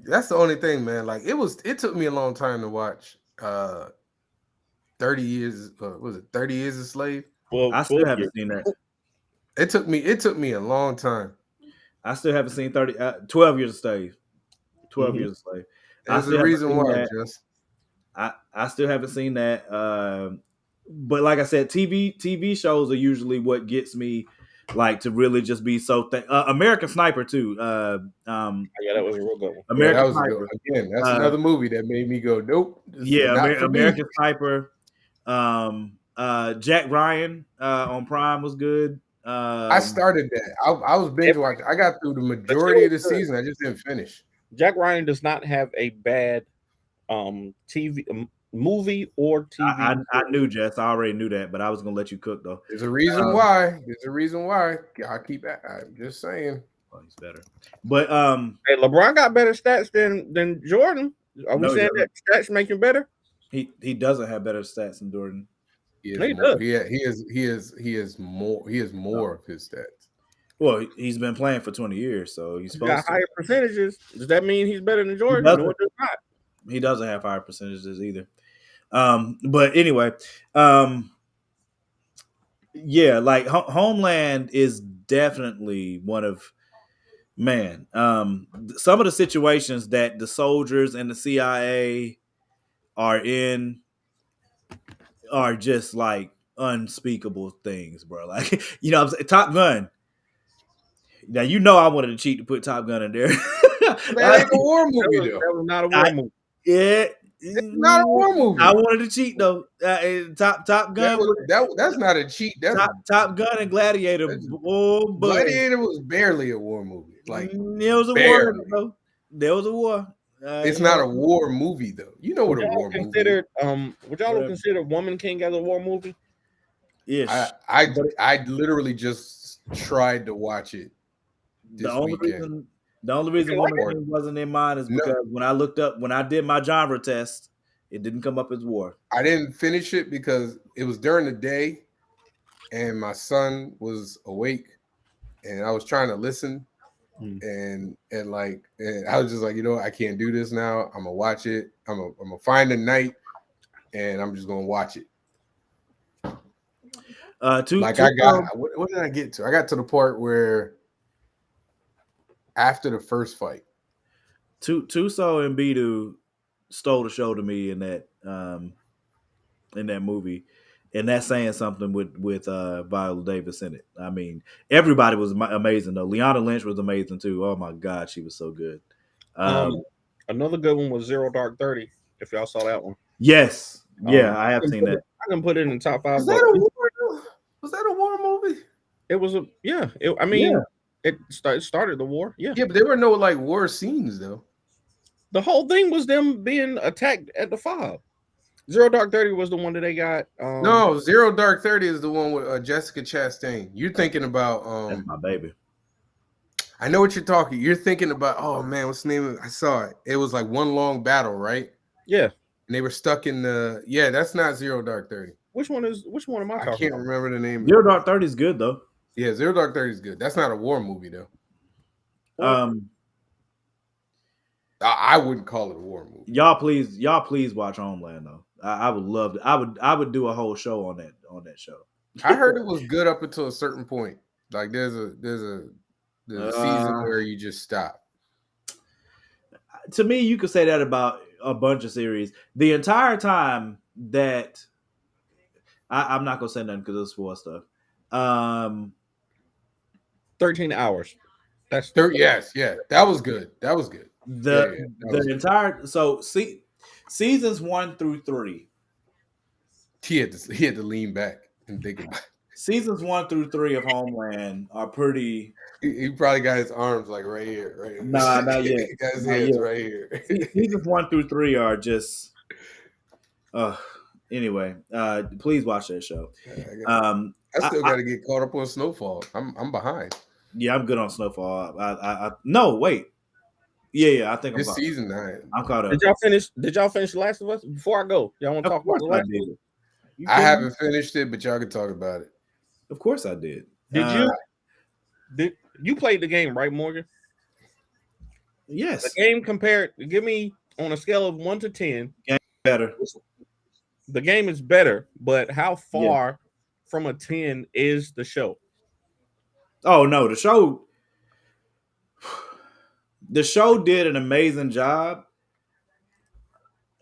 Speaker 1: That's the only thing, man. Like it took me a long time to watch 30 years, was it 30 Years a Slave?
Speaker 2: Well,
Speaker 3: I still haven't seen that.
Speaker 1: It took me a long time.
Speaker 3: I still haven't seen 12 Years a Slave. 12 Years a Slave.
Speaker 1: There's a reason why, Just.
Speaker 3: I still haven't seen that. But like I said, TV shows are usually what gets me like to really just be so American Sniper too.
Speaker 2: Yeah, that was a real good one.
Speaker 3: American
Speaker 1: that was
Speaker 3: Sniper.
Speaker 1: a good one. Again, that's another movie that made me go, nope.
Speaker 3: American Sniper. Jack Ryan on Prime was good.
Speaker 1: I started that. I was binge watching. I got through the majority of the season. I just didn't finish.
Speaker 2: Jack Ryan does not have a bad TV movie or TV.
Speaker 3: I knew, Jess. I already knew that, but I was gonna let you cook though.
Speaker 1: There's a reason why. There's a reason why. I'm just saying.
Speaker 3: Oh, he's better. But
Speaker 2: hey, LeBron got better stats than Jordan. Are we saying that stats make him better?
Speaker 3: He doesn't have better stats than Jordan.
Speaker 1: He has more of his stats.
Speaker 3: Well, he's been playing for 20 years, so he's supposed
Speaker 2: got
Speaker 3: to.
Speaker 2: higher percentages. Does that mean he's better than Jordan?
Speaker 3: No,
Speaker 2: it does not.
Speaker 3: He doesn't have higher percentages either. But anyway, yeah, like Homeland is definitely one of some of the situations that the soldiers and the CIA are in are just like unspeakable things, bro. Like, you know, Top Gun. Now, you know, I wanted to cheat to put Top Gun in there.
Speaker 1: That ain't a war movie, though.
Speaker 2: That was not a war movie.
Speaker 3: Yeah.
Speaker 1: It's not a war movie.
Speaker 3: I wanted to cheat though. Top Gun.
Speaker 1: That's not a cheat. That's
Speaker 3: Top Gun and Gladiator. Oh,
Speaker 1: Gladiator was barely a war movie. Like
Speaker 3: there was a war, bro. There was a war.
Speaker 1: It's not a war movie though. You know what a war movie is.
Speaker 2: Would y'all have considered Woman King as a war movie?
Speaker 3: Yes.
Speaker 1: I literally just tried to watch it this weekend.
Speaker 3: The only reason Woman King wasn't in mine is because when I did my genre test, it didn't come up as war.
Speaker 1: I didn't finish it because it was during the day and my son was awake and I was trying to listen and I was just like, you know, I can't do this now. I'm gonna watch it. I'm gonna find a night and I'm just gonna watch it. What did I get to? I got to the part where after the first fight,
Speaker 3: Tuso and Bidu stole the show to me in that movie, and that's saying something with Viola Davis in it. I mean, everybody was amazing though. Lyanna Lynch was amazing too. Oh my God, she was so good.
Speaker 2: Another good one was Zero Dark 30. If y'all saw that one,
Speaker 3: yes, yeah, I have seen that.
Speaker 2: I can put it in the top 5.
Speaker 1: Was that a war movie?
Speaker 2: It was It started the war. Yeah,
Speaker 1: but there were no like war scenes though.
Speaker 2: The whole thing was them being attacked at the fob. Zero Dark 30 was the one that they got.
Speaker 1: No, Zero Dark 30 is the one with Jessica Chastain. You're thinking about
Speaker 3: that's my baby.
Speaker 1: I know what you're talking. You're thinking about, oh man, what's the name of it? I saw it. It was like one long battle, right?
Speaker 2: Yeah.
Speaker 1: And they were stuck in that's not Zero Dark 30.
Speaker 2: Which one am I talking
Speaker 1: I can't remember the name.
Speaker 3: Zero Dark 30 is good though.
Speaker 1: Yeah, Zero Dark 30 is good. That's not a war movie though. I wouldn't call it a war movie.
Speaker 3: Y'all please watch Homeland though. I would love to. I would do a whole show on that show.
Speaker 1: I heard it was good up until a certain point. Like there's a season where you just stop.
Speaker 3: To me, you could say that about a bunch of series. The entire time that I'm not gonna say nothing because it's for stuff.
Speaker 2: 13 hours.
Speaker 1: That's yes, yeah. That was good.
Speaker 3: Seasons 1 through 3.
Speaker 1: He had to lean back and think about it.
Speaker 3: Seasons 1 through 3 of Homeland are pretty.
Speaker 1: He probably got his arms like right here, right?
Speaker 3: Nah, not yet.
Speaker 1: He got his hands right here.
Speaker 3: Seasons 1 through 3 are just. Anyway, please watch that show.
Speaker 1: I still got to get caught up on Snowfall. I'm behind.
Speaker 3: Yeah, I'm good on Snowfall. No, wait. Yeah, I think I'm
Speaker 1: This
Speaker 3: caught.
Speaker 1: season 9.
Speaker 3: I'm caught up.
Speaker 2: Did y'all finish The Last of Us? Before I go, y'all want to
Speaker 3: Of
Speaker 2: talk about
Speaker 3: course
Speaker 2: The
Speaker 3: I
Speaker 2: Last of Us?
Speaker 3: did. You
Speaker 1: I
Speaker 3: kidding me?
Speaker 1: haven't finished it, but y'all can talk about it.
Speaker 3: Of course I did.
Speaker 2: Did you played the game, right, Morgan?
Speaker 3: Yes.
Speaker 2: The game compared. Give me on a scale of 1 to 10.
Speaker 3: Better.
Speaker 2: The game is better, but how far from a 10 is the show?
Speaker 3: Oh no, the show did an amazing job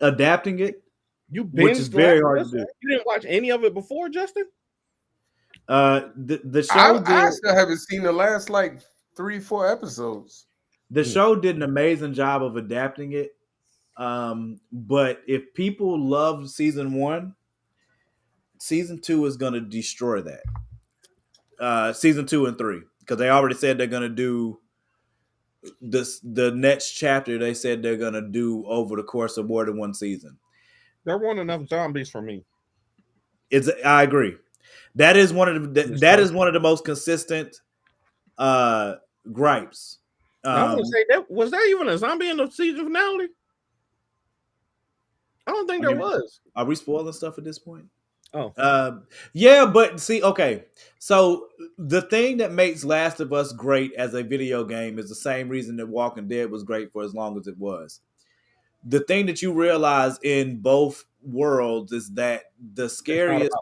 Speaker 3: adapting it,
Speaker 2: You
Speaker 3: which is
Speaker 2: binged
Speaker 3: very
Speaker 2: Last
Speaker 3: hard
Speaker 2: of Us?
Speaker 3: to do.
Speaker 2: You didn't watch any of it before, Justin?
Speaker 3: The show
Speaker 1: I
Speaker 3: did
Speaker 1: still haven't seen the last like 3-4 episodes.
Speaker 3: the show did an amazing job of adapting it. But if people loved season 1, season 2 is going to destroy that. Season 2 and 3, because they already said they're going to do the next chapter. They said they're going to do over the course of more than one season.
Speaker 2: There weren't enough zombies for me.
Speaker 3: I agree. That is one of the most consistent gripes.
Speaker 2: I want to say that was there even a zombie in the season finale? I don't think there was.
Speaker 3: Are we spoiling stuff at this point?
Speaker 2: Oh,
Speaker 3: yeah, but see, okay. So the thing that makes Last of Us great as a video game is the same reason that Walking Dead was great for as long as it was. The thing that you realize in both worlds is that the scariest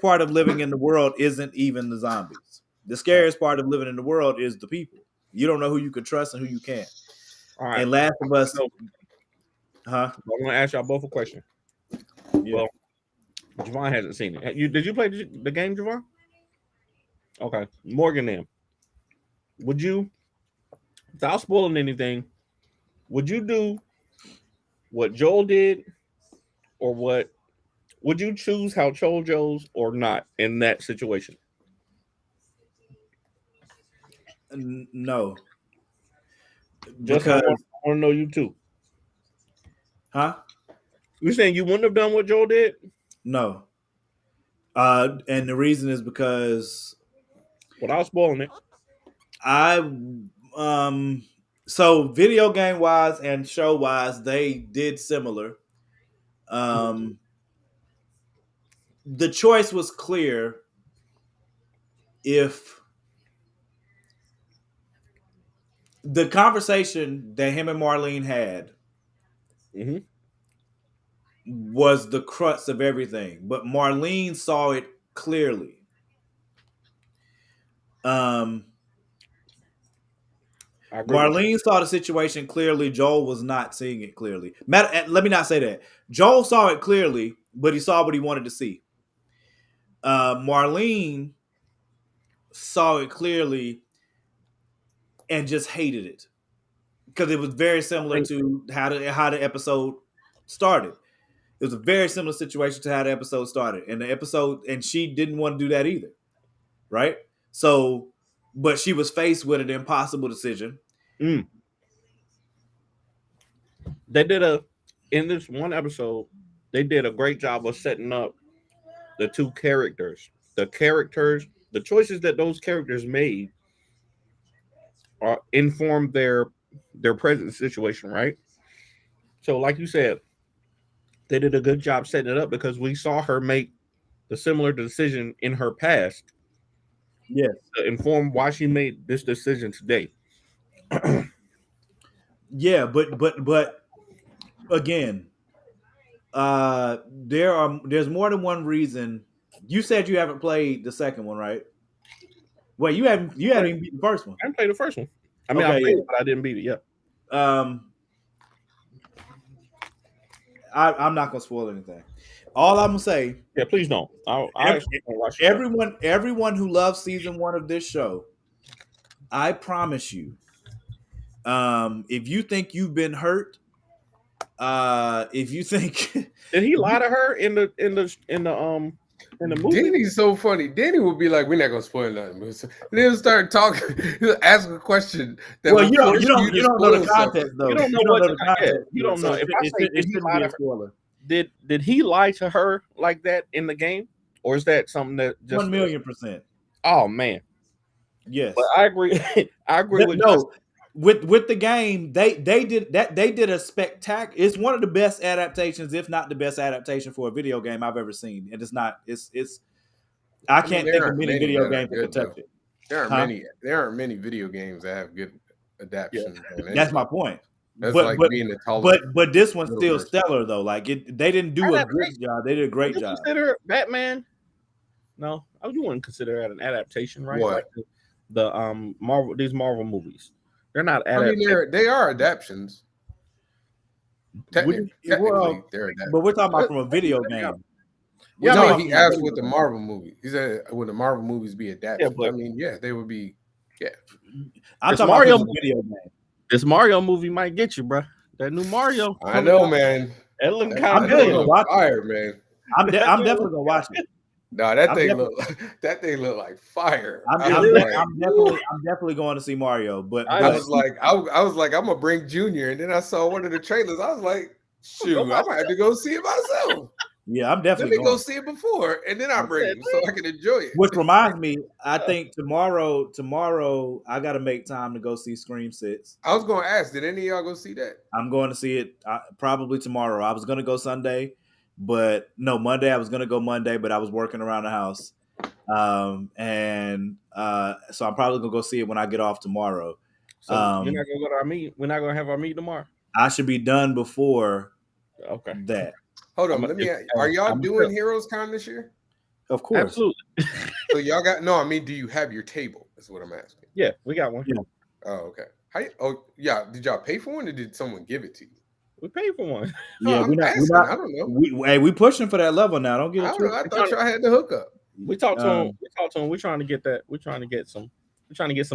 Speaker 3: part of living in the world isn't even the zombies. The scariest part of living in the world is the people. You don't know who you can trust and who you can't.
Speaker 2: all right.
Speaker 3: And Last of Us,
Speaker 2: I'm going to ask y'all both a question.
Speaker 3: Yeah.
Speaker 2: Well, Javon hasn't seen it. Did you play the game, Javon? Okay. Morgan, then. Would you, without spoiling anything, would you do what Joel did, or would you choose how Joel chose or not in that situation?
Speaker 3: No.
Speaker 2: Just I want to know you too.
Speaker 3: Huh?
Speaker 2: You saying you wouldn't have done what Joel did?
Speaker 3: No. And the reason is because
Speaker 2: Without spoiling it.
Speaker 3: So video game wise and show wise, they did similar. The choice was clear if the conversation that him and Marlene had was the crux of everything, but Marlene saw it clearly. Marlene saw the situation clearly. Joel was not seeing it clearly. Let me not say that. Joel saw it clearly, but he saw what he wanted to see. Marlene saw it clearly and just hated it because it was very similar to how the episode started. It was a very similar situation to how the episode started, and she didn't want to do that either, right? So, but she was faced with an impossible decision.
Speaker 2: They did in this one episode, they did a great job of setting up the two characters. The choices that those characters made informed their present situation, right? So, like you said, they did a good job setting it up because we saw her make the similar decision in her past.
Speaker 3: Yes.
Speaker 2: To inform why she made this decision today.
Speaker 3: Yeah, but again, there's more than one reason. You said you haven't played the second one, right? Wait, you haven't even beat the first one.
Speaker 2: I didn't play the first one. I mean, I played it, but I didn't beat it yet.
Speaker 3: I'm not gonna spoil anything. All I'm gonna say,
Speaker 2: yeah, please don't.
Speaker 3: Everyone who loves season 1 of this show, I promise you, if you think you've been hurt, if you think
Speaker 2: did he lie to her in the movie?
Speaker 1: Danny's so funny. Danny would be like, "We're not gonna spoil nothing." And then start talking, he'll ask a question. That
Speaker 3: well, you don't know the context though.
Speaker 2: You don't know what the context. You don't know. If I say did he lie to her, did he lie to her like that in the game, or is that something that just
Speaker 3: 1,000,000%?
Speaker 2: Oh man,
Speaker 3: yes.
Speaker 2: But I agree. I agree with
Speaker 3: no. with the game, they did a spectacular. It's one of the best adaptations, if not the best adaptation for a video game I've ever seen. And it's not. It's. I can't think of many video games that could touch it.
Speaker 1: There aren't many video games that have good adaptations.
Speaker 3: That's my point.
Speaker 1: That's
Speaker 3: but,
Speaker 1: like
Speaker 3: but,
Speaker 1: being a taller.
Speaker 3: But this one's still
Speaker 1: person.
Speaker 3: stellar though. Like they didn't do a good job. They did a great job.
Speaker 2: Consider Batman? No, you wouldn't consider that an adaptation, right?
Speaker 1: What?
Speaker 2: Like the these Marvel movies. They're not adaptations.
Speaker 1: I mean, they are adaptations. Technically, they're adaptations.
Speaker 3: But we're talking about from a video game.
Speaker 1: Yeah, no, he asked with the Marvel movie. He said, "Would the Marvel movies be adapted?"
Speaker 2: Yeah,
Speaker 1: I mean, yeah, they would be. Yeah,
Speaker 3: I'm talking
Speaker 2: Mario
Speaker 3: about video game.
Speaker 2: This Mario movie might get you, bro. That new Mario.
Speaker 1: I know, man.
Speaker 2: That looking kind of
Speaker 3: good.
Speaker 1: Fire, man.
Speaker 3: I'm definitely gonna watch it.
Speaker 1: No, that thing look like fire.
Speaker 3: I'm definitely going to see Mario. But
Speaker 1: I was like, I'm gonna bring Junior, and then I saw one of the trailers. I was like, shoot, I might have to go see it myself.
Speaker 3: Yeah, I'm definitely.
Speaker 1: Let me go see it before, and then I bring him so I can enjoy it.
Speaker 3: Which reminds me, I think tomorrow I got to make time to go see Scream 6.
Speaker 1: I was going to ask, did any of y'all go see that?
Speaker 3: I'm going to see it probably tomorrow. I was going to go Sunday, but no, Monday. I was going to go Monday, but I was working around the house, so I'm probably going to go see it when I get off tomorrow.
Speaker 2: So you're not going to go to our meet. We're not going to have our meet tomorrow.
Speaker 3: I should be done before that.
Speaker 1: Hold on, are y'all doing Heroes Con this year?
Speaker 3: Of course.
Speaker 2: Absolutely.
Speaker 1: So y'all got do you have your table? Is what I'm asking.
Speaker 2: Yeah, we got one.
Speaker 3: Yeah.
Speaker 1: Oh, okay. Did y'all pay for one or did someone give it to you?
Speaker 2: We paid for one.
Speaker 3: Yeah, we're not,
Speaker 1: I don't know.
Speaker 3: We pushing for that level now. Don't get it
Speaker 1: I thought y'all had the hookup.
Speaker 2: We talked to him. We're trying to get that. We're trying to get some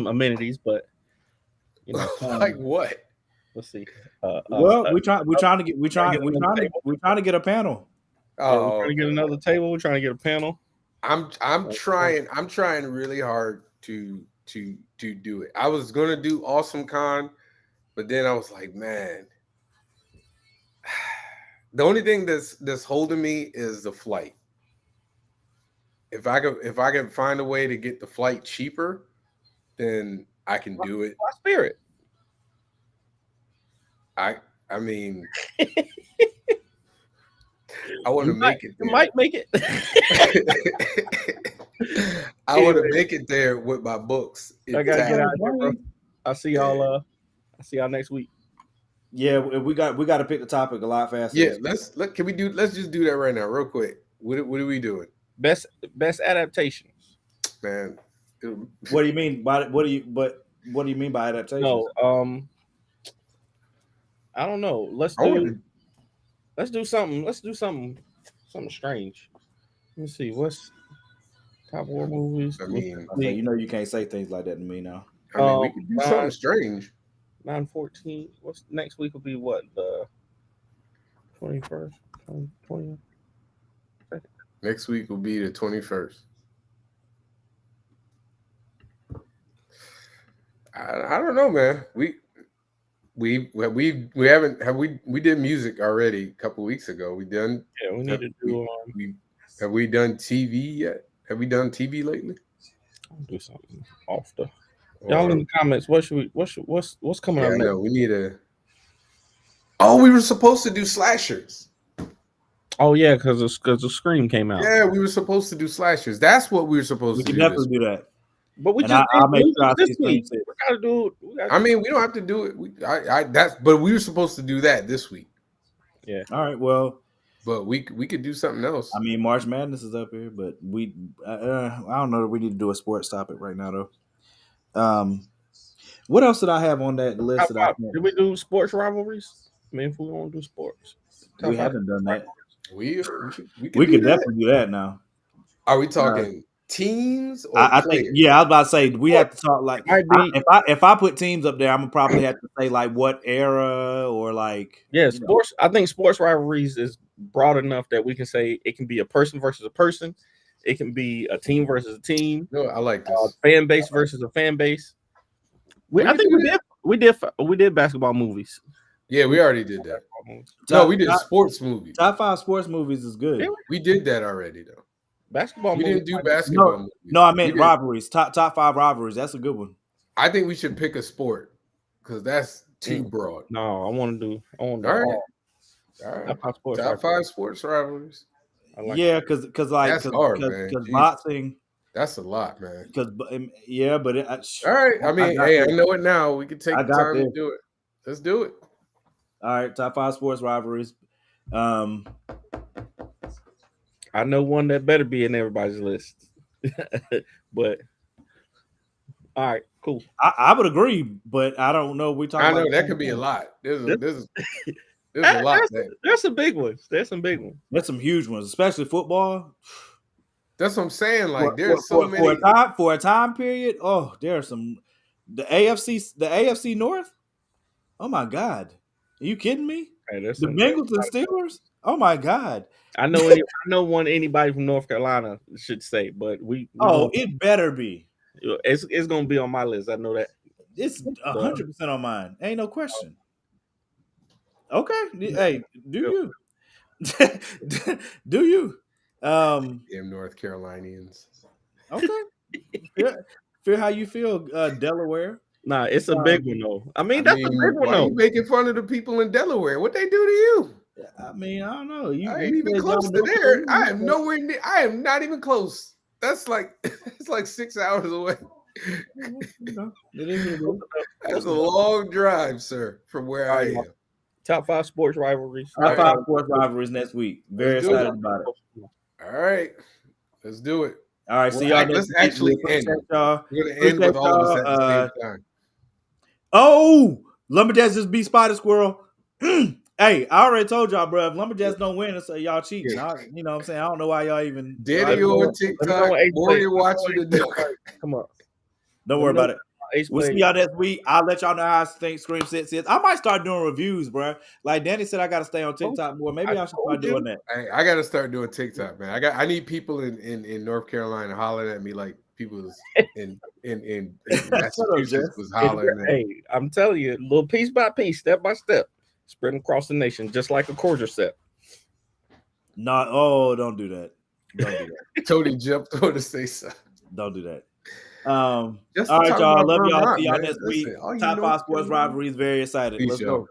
Speaker 2: amenities, but
Speaker 1: like what?
Speaker 2: Let's see.
Speaker 3: We're trying to get a panel.
Speaker 2: We're trying to get another table. We're trying to get a panel.
Speaker 1: I'm trying really hard to do it. I was gonna do Awesome Con, but then I was like, man, the only thing that's holding me is the flight. If I can find a way to get the flight cheaper, then I can do it.
Speaker 2: My Spirit.
Speaker 1: I mean, I want to make it.
Speaker 2: You might make it.
Speaker 1: I want to make it there with my books.
Speaker 2: I gotta get out here, bro. I'll see y'all. I'll see y'all next week.
Speaker 3: Yeah, we got to pick the topic a lot faster.
Speaker 1: Yeah, let's just do that right now, real quick. What are we doing?
Speaker 2: Best adaptations.
Speaker 1: Man,
Speaker 3: what do you mean by what do you mean by adaptations?
Speaker 2: No, I don't know. Let's do something. Let's do something strange. Let me see. What's top war movies?
Speaker 1: I mean,
Speaker 3: you can't say things like that to me now.
Speaker 1: I mean, we could do something strange.
Speaker 2: 9/14. What's next week? Will be what, the 21st, 20th.
Speaker 1: Next week will be the 21st. I don't know, man. We did music already a couple weeks ago. We done.
Speaker 2: Yeah, we need to do.
Speaker 1: Have we done TV yet? Have we done TV lately?
Speaker 2: I'll do something off the. Y'all in the comments. What's coming up next?
Speaker 1: No, we need a. Oh, we were supposed to do slashers.
Speaker 2: Oh yeah, because the Scream came out.
Speaker 1: Yeah, we were supposed to do slashers. That's what we were supposed to do.
Speaker 3: We can definitely do that.
Speaker 2: But we
Speaker 3: I'll make sure
Speaker 2: this week. We gotta do.
Speaker 1: I mean, we don't have to do it. But we were supposed to do that this week.
Speaker 2: Yeah.
Speaker 3: All right. Well,
Speaker 1: but we could do something else.
Speaker 3: I mean, March Madness is up here, but I don't know that we need to do a sports topic right now though. What else did I have on that list?
Speaker 2: Did we do sports rivalries? I mean, if we want to do sports,
Speaker 3: we haven't done that.
Speaker 1: We
Speaker 3: could definitely do that now.
Speaker 1: Are we talking teams? Or
Speaker 3: I think, yeah, I was about to say we have to talk like if I put teams up there, I'm gonna probably have to say like what era or like
Speaker 2: sports. I think sports rivalries is broad enough that we can say it can be a person versus a person, it can be a team versus a team.
Speaker 1: No, I like this.
Speaker 2: Fan base versus a fan base. I think we did basketball movies.
Speaker 1: Yeah, we already did that. No, we did sports movies.
Speaker 3: Top 5 sports movies is good.
Speaker 2: Really?
Speaker 1: We did that already, though.
Speaker 2: Basketball.
Speaker 1: We didn't do basketball movies.
Speaker 3: No, I meant rivalries. Top 5 rivalries. That's a good one.
Speaker 1: I think we should pick a sport because that's too
Speaker 2: Mm.
Speaker 1: broad.
Speaker 2: No, I want to do
Speaker 1: All right.
Speaker 2: all.
Speaker 1: All right.
Speaker 2: Top 5 sports.
Speaker 1: Top 5 sports rivalries.
Speaker 2: I like
Speaker 3: Yeah, because like
Speaker 1: That's hard, man.
Speaker 3: because
Speaker 1: Jeez.
Speaker 3: boxing.
Speaker 1: That's a lot, man.
Speaker 3: Because yeah, but
Speaker 1: All right. I mean,
Speaker 3: got
Speaker 1: hey,
Speaker 3: this.
Speaker 1: I know it now. We can take
Speaker 3: I
Speaker 1: the
Speaker 3: got
Speaker 1: time to
Speaker 3: this.
Speaker 1: do it. Let's do it.
Speaker 3: All right, top 5 sports rivalries.
Speaker 2: I know one that better be in everybody's list. But all right, cool.
Speaker 3: I would agree, but I don't know. We talking
Speaker 1: I know
Speaker 3: about
Speaker 1: that could be a lot. There's a lot.
Speaker 2: There's some big ones. There's some big ones.
Speaker 3: There's some huge ones, especially football.
Speaker 1: That's what I'm saying. Like,
Speaker 3: For-
Speaker 1: there's
Speaker 3: for-
Speaker 1: so many.
Speaker 3: for a time period. Oh, there are some. The AFC North. Oh my God, are you kidding me?
Speaker 2: Hey, there's
Speaker 3: The
Speaker 2: some-
Speaker 3: Bengals and Steelers. Oh my God.
Speaker 2: I know one anybody from North Carolina should say, but we
Speaker 3: It better be.
Speaker 2: it's gonna be on my list. I know that.
Speaker 3: It's 100% on mine. Ain't no question. Okay. Hey, do you? Do you?
Speaker 1: Damn North Carolinians.
Speaker 3: Okay. Feel how you feel, Delaware.
Speaker 2: Nah, it's a big one though. I mean, that's a big one
Speaker 1: why
Speaker 2: though.
Speaker 1: you making fun of the people in Delaware? What they do to you?
Speaker 3: I mean, I don't know.
Speaker 1: I ain't even close to there. I am nowhere near. I am not even close. That's like it's like 6 hours away. That's a long drive, sir, from where I am.
Speaker 2: Top 5 sports rivalries.
Speaker 3: Top 5 sports rivalries next week. Very
Speaker 1: Let's do
Speaker 3: excited
Speaker 1: it.
Speaker 3: about it.
Speaker 1: All right, let's do it.
Speaker 3: All right, see
Speaker 1: Well,
Speaker 3: y'all
Speaker 1: let's
Speaker 3: next week.
Speaker 1: actually
Speaker 3: Appreciate
Speaker 1: end.
Speaker 3: y'all.
Speaker 1: We're gonna end with all this at the
Speaker 3: Appreciate
Speaker 1: same time.
Speaker 3: Oh, Lumberjacks just beat Spider Squirrel. Hey, I already told y'all, bro. If Lumberjacks don't win, it's y'all cheating. You know what I'm saying? I don't know why y'all even.
Speaker 1: Daddy on TikTok, Warrior watching the dog.
Speaker 2: Come on.
Speaker 3: Don't worry about it.
Speaker 2: Ace
Speaker 3: We'll
Speaker 2: Blade.
Speaker 3: see y'all next week. I'll let y'all know how I think Scream Six is. I might start doing reviews, bro. Like Danny said, I got to stay on TikTok more. Maybe I should start doing that.
Speaker 1: I got to start doing TikTok, man. I need people in North Carolina hollering at me like people in Massachusetts was hollering.
Speaker 2: Hey, I'm telling you, little piece by piece, step by step, spreading across the nation, just like a cordyceps.
Speaker 3: Don't do that. Don't do that.
Speaker 1: Tony jumped on to say something.
Speaker 3: Don't do that.
Speaker 1: Just
Speaker 3: all right,
Speaker 1: talk
Speaker 3: y'all.
Speaker 1: about
Speaker 3: Love y'all.
Speaker 1: Vermont,
Speaker 3: See y'all
Speaker 1: man.
Speaker 3: next week.
Speaker 1: Listen, all you
Speaker 3: Top
Speaker 1: North
Speaker 3: 5 sports
Speaker 1: Carolina-
Speaker 3: rivalries. Very excited.
Speaker 1: Peace,
Speaker 3: Let's
Speaker 1: y'all.
Speaker 3: go.